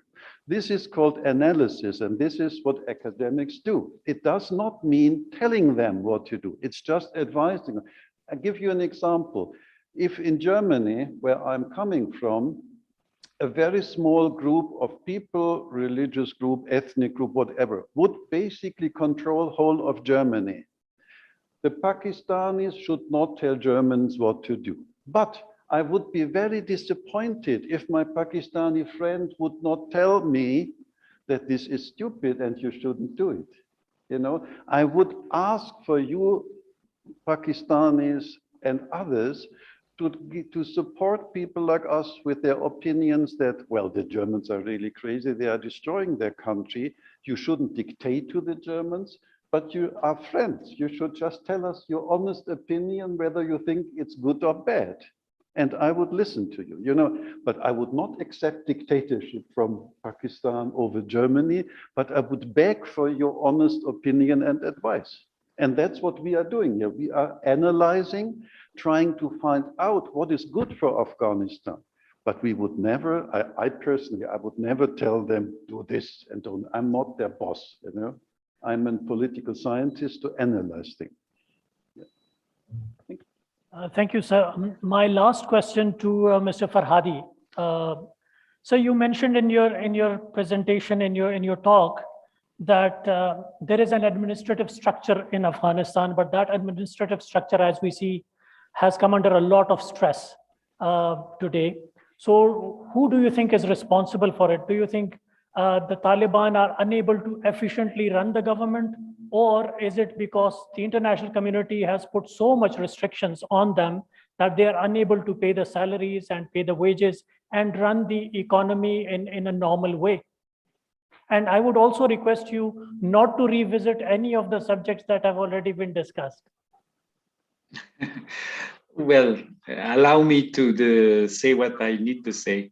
This is called analysis, and this is what academics do. It does not mean telling them what to do. It's just advising them. I'll give you an example. If in Germany, where I'm coming from, a very small group of people, religious group, ethnic group, whatever, would basically control whole of Germany, the Pakistanis should not tell Germans what to do. But I would be very disappointed if my Pakistani friend would not tell me that this is stupid and you shouldn't do it. I would ask for you, Pakistanis and others, to support people like us with their opinions that, well, the Germans are really crazy, they are destroying their country. You shouldn't dictate to the Germans, but you are friends. You should just tell us your honest opinion, whether you think it's good or bad. And I would listen to you, but I would not accept dictatorship from Pakistan over Germany, but I would beg for your honest opinion and advice. And that's what we are doing here. We are analyzing, trying to find out what is good for Afghanistan. But we would never, I personally, I would never tell them do this and don't. I'm not their boss, I'm a political scientist to analyze things. Yeah. Thank you, sir. My last question to Mr. Farhadi. So you mentioned in your presentation, in your talk, that there is an administrative structure in Afghanistan, but that administrative structure, as we see, has come under a lot of stress today. So who do you think is responsible for it? Do you think the Taliban are unable to efficiently run the government, or is it because the international community has put so much restrictions on them that they are unable to pay the salaries and pay the wages and run the economy in a normal way? And I would also request you not to revisit any of the subjects that have already been discussed. Well, allow me to say what I need to say.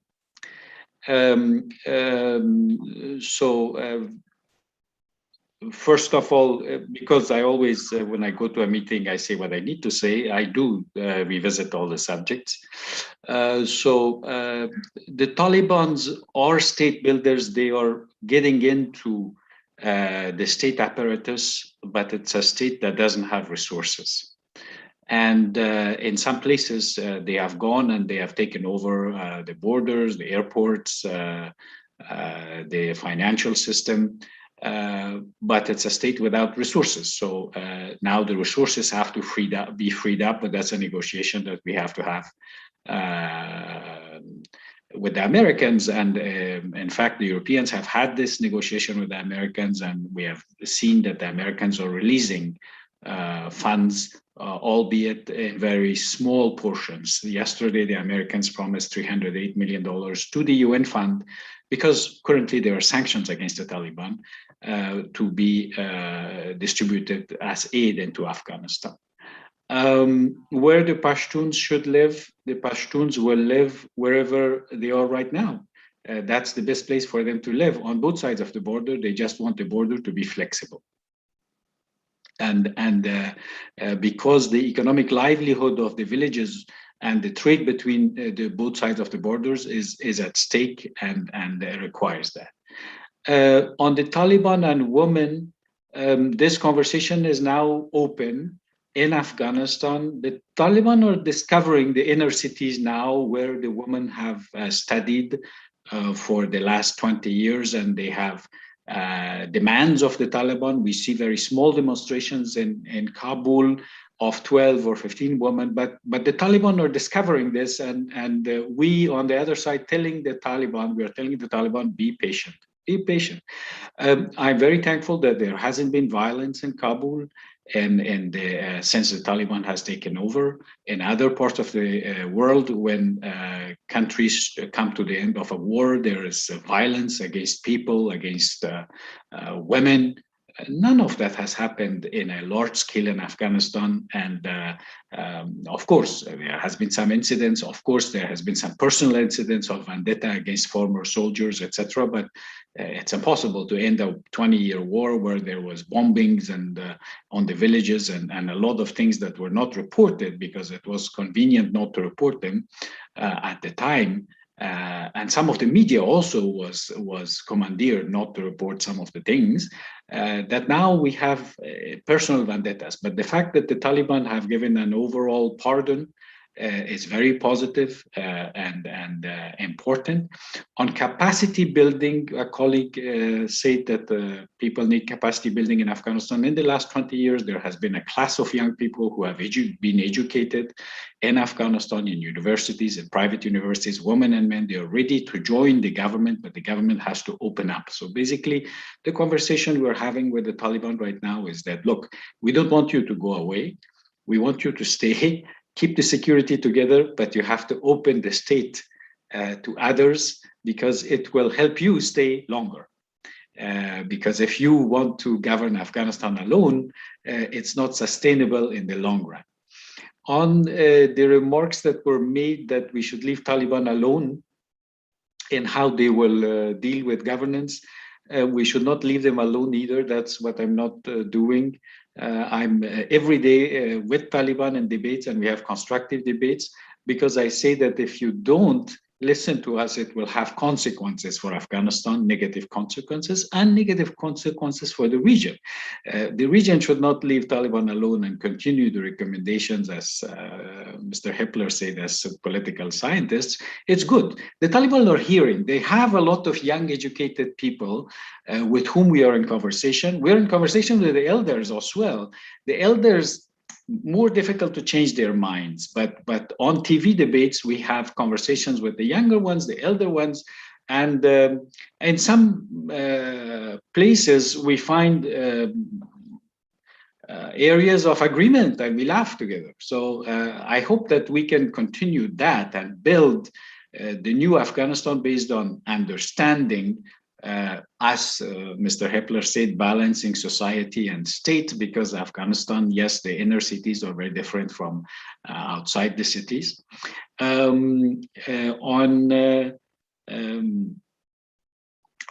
First of all, because I always, when I go to a meeting, I say what I need to say, I do revisit all the subjects. The Taliban's are state builders. They are getting into the state apparatus, but it's a state that doesn't have resources. And in some places, they have gone and they have taken over the borders, the airports, the financial system. But it's a state without resources. So now the resources have to be freed up, but that's a negotiation that we have to have with the Americans. And in fact, the Europeans have had this negotiation with the Americans, and we have seen that the Americans are releasing funds, albeit in very small portions. Yesterday, the Americans promised $308 million to the UN fund, because currently there are sanctions against the Taliban, to be distributed as aid into Afghanistan. Where the Pashtuns should live, the Pashtuns will live wherever they are right now. That's the best place for them to live on both sides of the border. They just want the border to be flexible. And because the economic livelihood of the villages and the trade between the both sides of the borders is at stake and requires that. On the Taliban and women, this conversation is now open in Afghanistan. The Taliban are discovering the inner cities now where the women have studied for the last 20 years, and they have demands of the Taliban. We see very small demonstrations in Kabul of 12 or 15 women, but the Taliban are discovering this, and we on the other side we are telling the Taliban, be patient. Be patient. I'm very thankful that there hasn't been violence in Kabul and since the Taliban has taken over. In other parts of the world, when countries come to the end of a war, there is violence against people, against women. None of that has happened in a large scale in Afghanistan. And of course, there has been some incidents. Of course, there has been some personal incidents of vendetta against former soldiers, etc. But it's impossible to end a 20-year war where there was bombings and on the villages and a lot of things that were not reported because it was convenient not to report them at the time. And some of the media also was commandeered not to report some of the things that now we have personal vendettas. But the fact that the Taliban have given an overall pardon is very positive and important. On capacity building, a colleague said that people need capacity building in Afghanistan. In the last 20 years, there has been a class of young people who have been educated in Afghanistan, in universities, in private universities, women and men. They are ready to join the government, but the government has to open up. So basically, the conversation we're having with the Taliban right now is that, look, we don't want you to go away. We want you to stay. Keep the security together, but you have to open the state to others because it will help you stay longer. Because if you want to govern Afghanistan alone, it's not sustainable in the long run. On the remarks that were made that we should leave Taliban alone in how they will deal with governance, we should not leave them alone either. That's what I'm not doing. I'm every day with Taliban in debates, and we have constructive debates, because I say that if you don't listen to us, it will have consequences for Afghanistan, negative consequences, and negative consequences for the region. The region should not leave Taliban alone and continue the recommendations, as Mr. Hippler said, as political scientists. It's good. The Taliban are hearing. They have a lot of young, educated people with whom we are in conversation. We're in conversation with the elders as well. The elders, more difficult to change their minds, but on TV debates we have conversations with the younger ones, the elder ones, and in some places we find areas of agreement and we laugh together. So I hope that we can continue that and build the new Afghanistan based on understanding, as Mr. Hippler said, balancing society and state, because Afghanistan, yes, the inner cities are very different from outside the cities.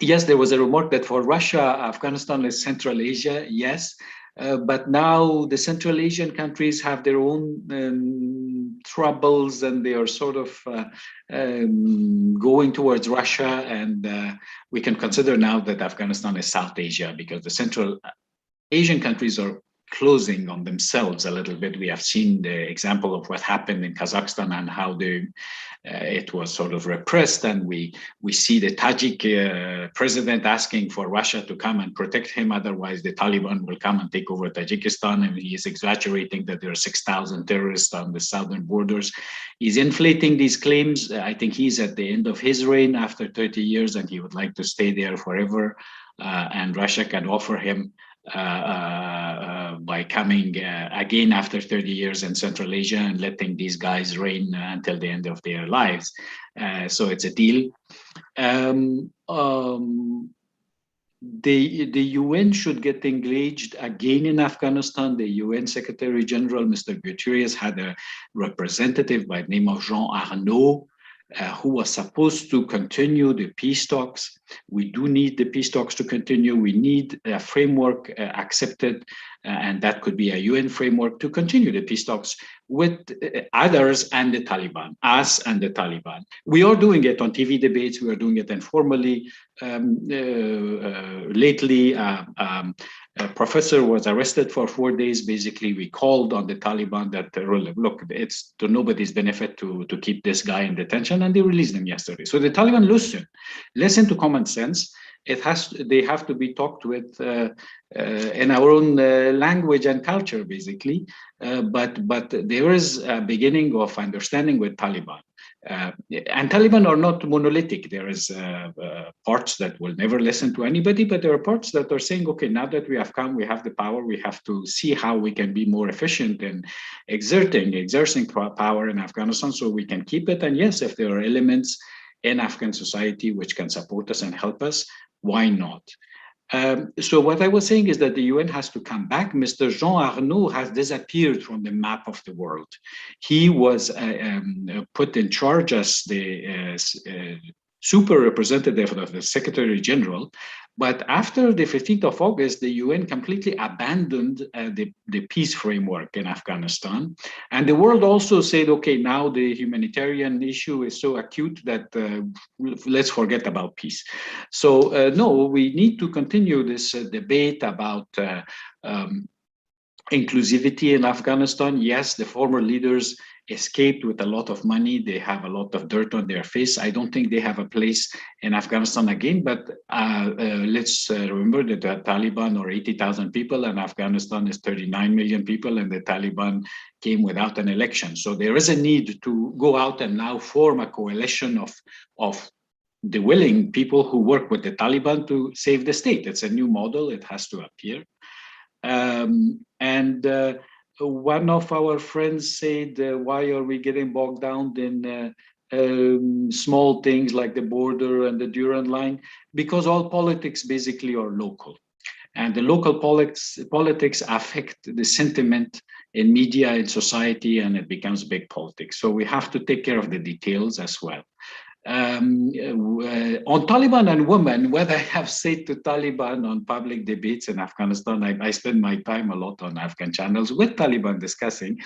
Yes, there was a remark that for Russia, Afghanistan is Central Asia, yes. But now the Central Asian countries have their own troubles, and they are sort of going towards Russia. And we can consider now that Afghanistan is South Asia, because the Central Asian countries are closing on themselves a little bit. We have seen the example of what happened in Kazakhstan and how it was sort of repressed. And we see the Tajik president asking for Russia to come and protect him. Otherwise, the Taliban will come and take over Tajikistan. And he is exaggerating that there are 6,000 terrorists on the southern borders. He's inflating these claims. I think he's at the end of his reign after 30 years, and he would like to stay there forever. And Russia can offer him by coming again after 30 years in Central Asia and letting these guys reign until the end of their lives. So it's a deal. The UN should get engaged again in Afghanistan. The UN Secretary General, Mr. Guterres, had a representative by the name of Jean Arnaud, who was supposed to continue the peace talks. We do need the peace talks to continue. We need a framework accepted, and that could be a UN framework to continue the peace talks with others and the Taliban, us and the Taliban. We are doing it on TV debates. We are doing it informally. Lately, professor was arrested for 4 days. Basically, we called on the Taliban that, look, it's to nobody's benefit to keep this guy in detention, and they released him yesterday. So the Taliban listen to common sense. They have to be talked with in our own language and culture, basically. But there is a beginning of understanding with Taliban. And Taliban are not monolithic. There is parts that will never listen to anybody, but there are parts that are saying, okay, now that we have come, we have the power, we have to see how we can be more efficient in exerting power in Afghanistan so we can keep it. And yes, if there are elements in Afghan society which can support us and help us, why not? So what I was saying is that the UN has to come back. Mr. Jean Arnaud has disappeared from the map of the world. He was put in charge as the super representative of the Secretary General. But after the 15th of August, the UN completely abandoned the peace framework in Afghanistan. And the world also said, okay, now the humanitarian issue is so acute that let's forget about peace. So no, we need to continue this debate about inclusivity in Afghanistan. Yes, the former leaders escaped with a lot of money. They have a lot of dirt on their face. I don't think they have a place in Afghanistan again, but let's remember that the Taliban are 80,000 people and Afghanistan is 39 million people, and the Taliban came without an election. So there is a need to go out and now form a coalition of the willing people who work with the Taliban to save the state. It's a new model. It has to appear. One of our friends said, why are we getting bogged down in small things like the border and the Durand line? Because all politics basically are local. And the local politics affect the sentiment in media, in society, and it becomes big politics. So we have to take care of the details as well. On Taliban and women, what I have said to Taliban on public debates in Afghanistan, I spend my time a lot on Afghan channels with Taliban discussing.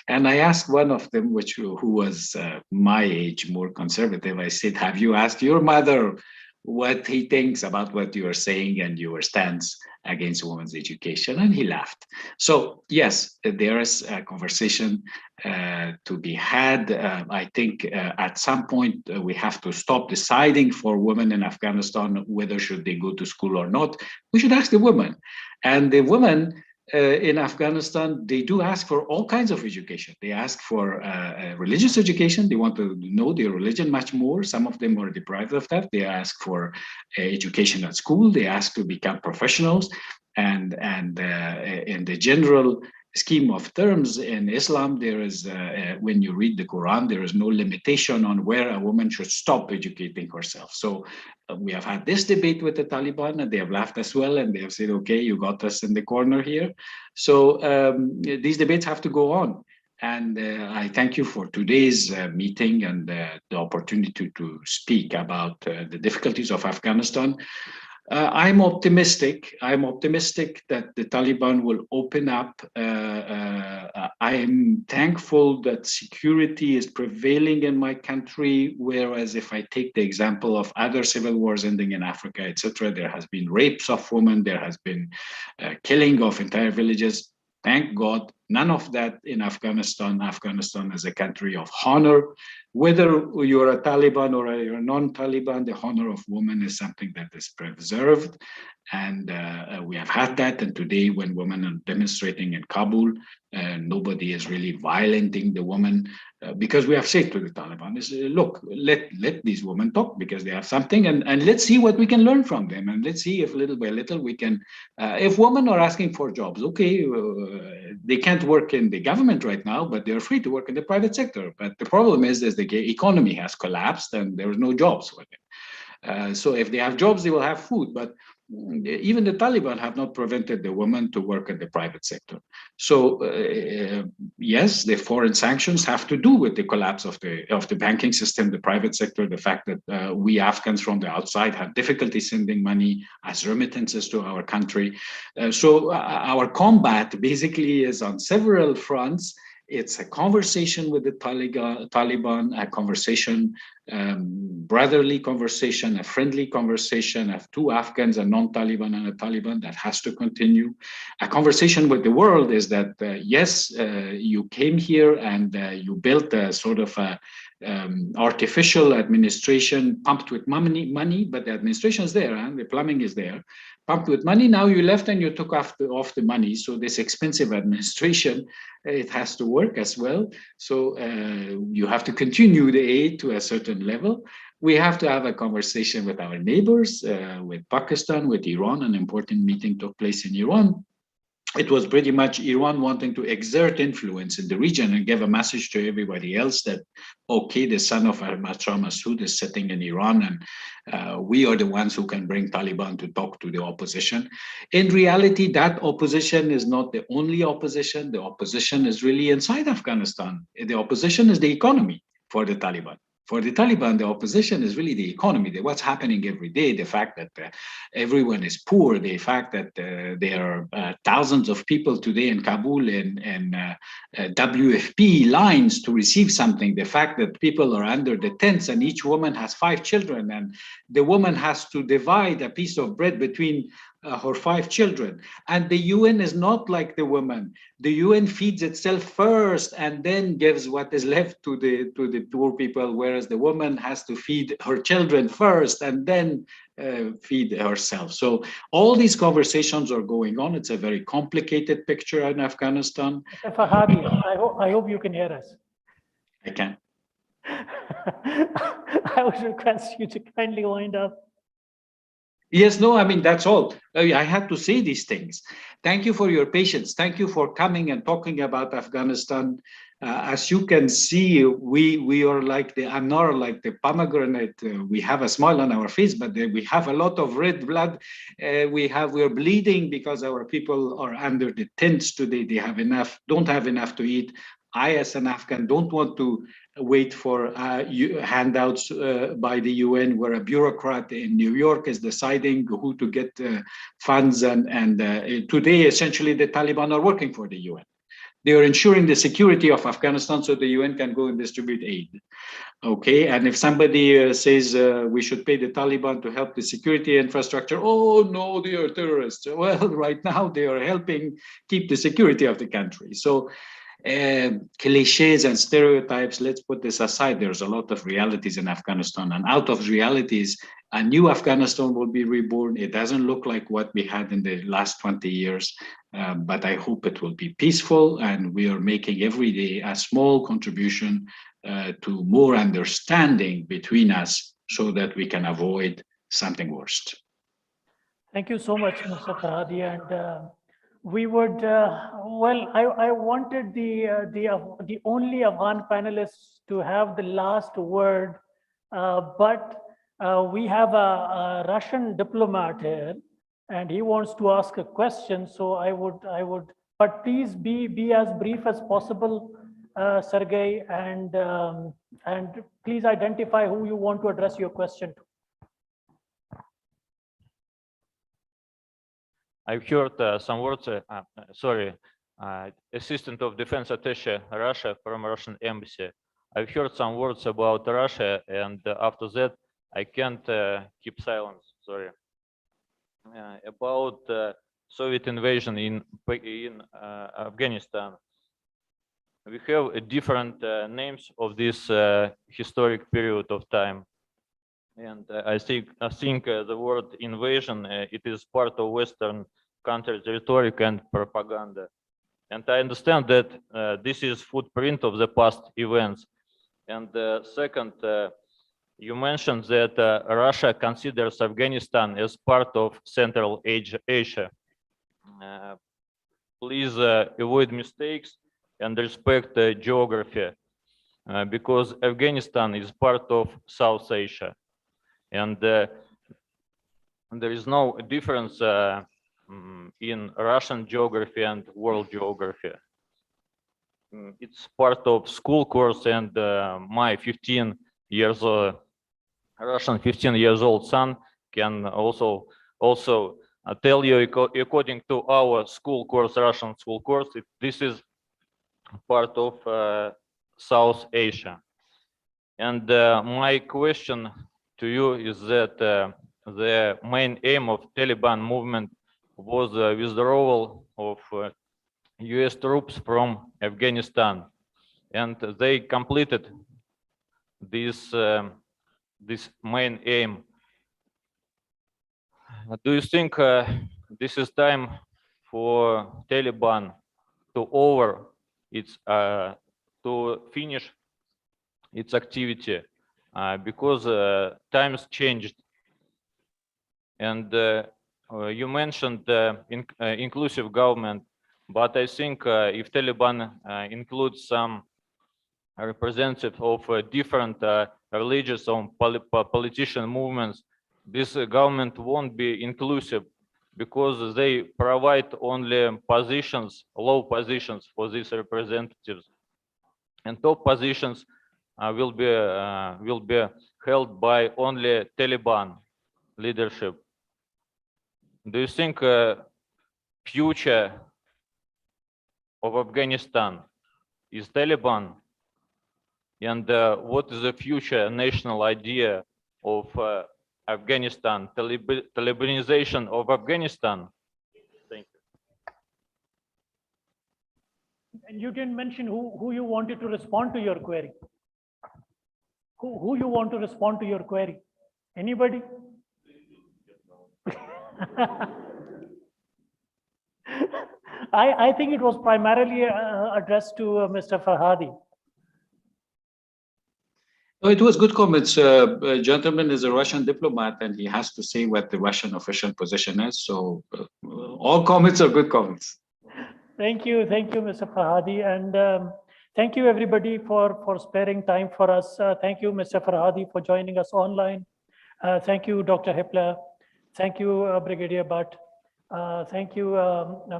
And I asked one of them, who was my age, more conservative, I said, have you asked your mother what he thinks about what you are saying and your stance against women's education? And he laughed. So yes, there is a conversation to be had. I think at some point we have to stop deciding for women in Afghanistan whether should they go to school or not. We should ask the women. And the women in Afghanistan, they do ask for all kinds of education. They ask for religious education. They want to know their religion much more. Some of them are deprived of that. They ask for education at school. They ask to become professionals. And in the general scheme of terms in Islam, there is, when you read the Quran, there is no limitation on where a woman should stop educating herself. So we have had this debate with the Taliban, and they have laughed as well, and they have said, okay, you got us in the corner here. So these debates have to go on. And I thank you for today's meeting and the opportunity to speak about the difficulties of Afghanistan. I'm optimistic. I'm optimistic that the Taliban will open up. I am thankful that security is prevailing in my country, whereas if I take the example of other civil wars ending in Africa, etc., there has been rapes of women, there has been killing of entire villages. Thank God, none of that in Afghanistan. Afghanistan is a country of honor. Whether you're a Taliban or you're a non-Taliban, the honor of women is something that is preserved. And we have had that. And today, when women are demonstrating in Kabul, nobody is really violenting the woman because we have said to the Taliban, look, let these women talk because they have something, and let's see what we can learn from them. And let's see if little by little we can, if women are asking for jobs, okay, they can't work in the government right now, but they're free to work in the private sector. But the problem is the economy has collapsed and there are no jobs for them. So if they have jobs, they will have food. But even the Taliban have not prevented the women to work in the private sector. So yes, the foreign sanctions have to do with the collapse of the banking system, the private sector, the fact that we Afghans from the outside have difficulty sending money as remittances to our country. So our combat basically is on several fronts. It's a conversation with the Taliban, a conversation, brotherly conversation, a friendly conversation of two Afghans, a non-Taliban and a Taliban, that has to continue. A conversation with the world is that, yes, you came here and you built a sort of a artificial administration pumped with money, but the administration is there and the plumbing is there, pumped with money. Now you left and you took off the money. So this expensive administration, it has to work as well. So you have to continue the aid to a certain level. We have to have a conversation with our neighbors, with Pakistan, with Iran. An important meeting took place in Iran. It was pretty much Iran wanting to exert influence in the region and give a message to everybody else that, okay, the son of Shah Massoud is sitting in Iran, and we are the ones who can bring Taliban to talk to the opposition. In reality, that opposition is not the only opposition. The opposition is really inside Afghanistan. The opposition is the economy for the Taliban. For the Taliban, the opposition is really the economy, what's happening every day, the fact that everyone is poor, the fact that there are thousands of people today in Kabul in WFP lines to receive something, the fact that people are under the tents and each woman has 5 children and the woman has to divide a piece of bread between her 5 children. And the UN is not like the woman. The UN feeds itself first and then gives what is left to the poor people, whereas the woman has to feed her children first and then feed herself. So all these conversations are going on. It's a very complicated picture in Afghanistan. Mr. Fahadi, I hope you can hear us. I can. I would request you to kindly wind up. Yes, no, I mean, that's all. I had to say these things. Thank you for your patience. Thank you for coming and talking about Afghanistan. As you can see, we are like the anar, like the pomegranate. We have a smile on our face, but we have a lot of red blood. We're bleeding because our people are under the tents today. They don't have enough to eat. I, as an Afghan, don't want to wait for handouts by the UN, where a bureaucrat in New York is deciding who to get funds. And today, essentially, the Taliban are working for the UN. They are ensuring the security of Afghanistan so the UN can go and distribute aid. Okay, and if somebody says we should pay the Taliban to help the security infrastructure, oh no, they are terrorists. Well, right now they are helping keep the security of the country. So cliches and stereotypes, let's put this aside. There's a lot of realities in Afghanistan, and out of realities, a new Afghanistan will be reborn. It doesn't look like what we had in the last 20 years, but I hope it will be peaceful, and we are making every day a small contribution to more understanding between us so that we can avoid something worse. Thank you so much, Mr. Fahadi. And we would, well, I wanted the only Afghan panelists to have the last word, but we have a Russian diplomat here, and he wants to ask a question. So I would, but please be as brief as possible, Sergey, and please identify who you want to address your question to. I've heard some words, Assistant of Defense Attaché, Russia, from Russian Embassy. I've heard some words about Russia, and after that, I can't keep silence, sorry. About Soviet invasion in Afghanistan. We have different names of this historic period of time. And I think the word invasion, it is part of Western countries' rhetoric and propaganda. And I understand that this is footprint of the past events. And second, you mentioned that Russia considers Afghanistan as part of Central Asia. Please avoid mistakes and respect geography, because Afghanistan is part of South Asia. And there is no difference in Russian geography and world geography. It's part of school course, and my 15 years old Russian 15 years old son can also tell you, according to our school course, Russian school course, this is part of South Asia. And my question to you is that the main aim of Taliban movement was withdrawal of US troops from Afghanistan, and they completed this this main aim. Do you think this is time for Taliban to to finish its activity, because times changed, and you mentioned inclusive government, but I think if Taliban includes some representatives of different religious or politician movements, this government won't be inclusive, because they provide only positions, low positions for these representatives, and top positions will be held by only Taliban leadership. Do you think future of Afghanistan is Taliban? And what is the future national idea of Afghanistan, Talibanization of Afghanistan? Thank you. And you didn't mention who you wanted to respond to your query. Who you want to respond to your query? Anybody? I think it was primarily addressed to Mr. Farhadi. No, it was good comments. Gentleman is a Russian diplomat, and he has to say what the Russian official position is. So all comments are good comments. Thank you, Mr. Farhadi, and thank you everybody for sparing time for us. Thank you, Mr. Farhadi, for joining us online. Thank you, Dr. Hipler. Thank you, Brigadier Butt. Thank you,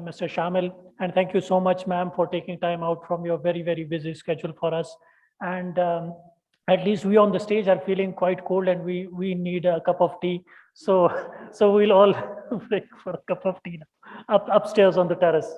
Mr. Shamil, and thank you so much, ma'am, for taking time out from your very, very busy schedule for us. And at least we on the stage are feeling quite cold, and we need a cup of tea. So we'll all break for a cup of tea upstairs on the terrace.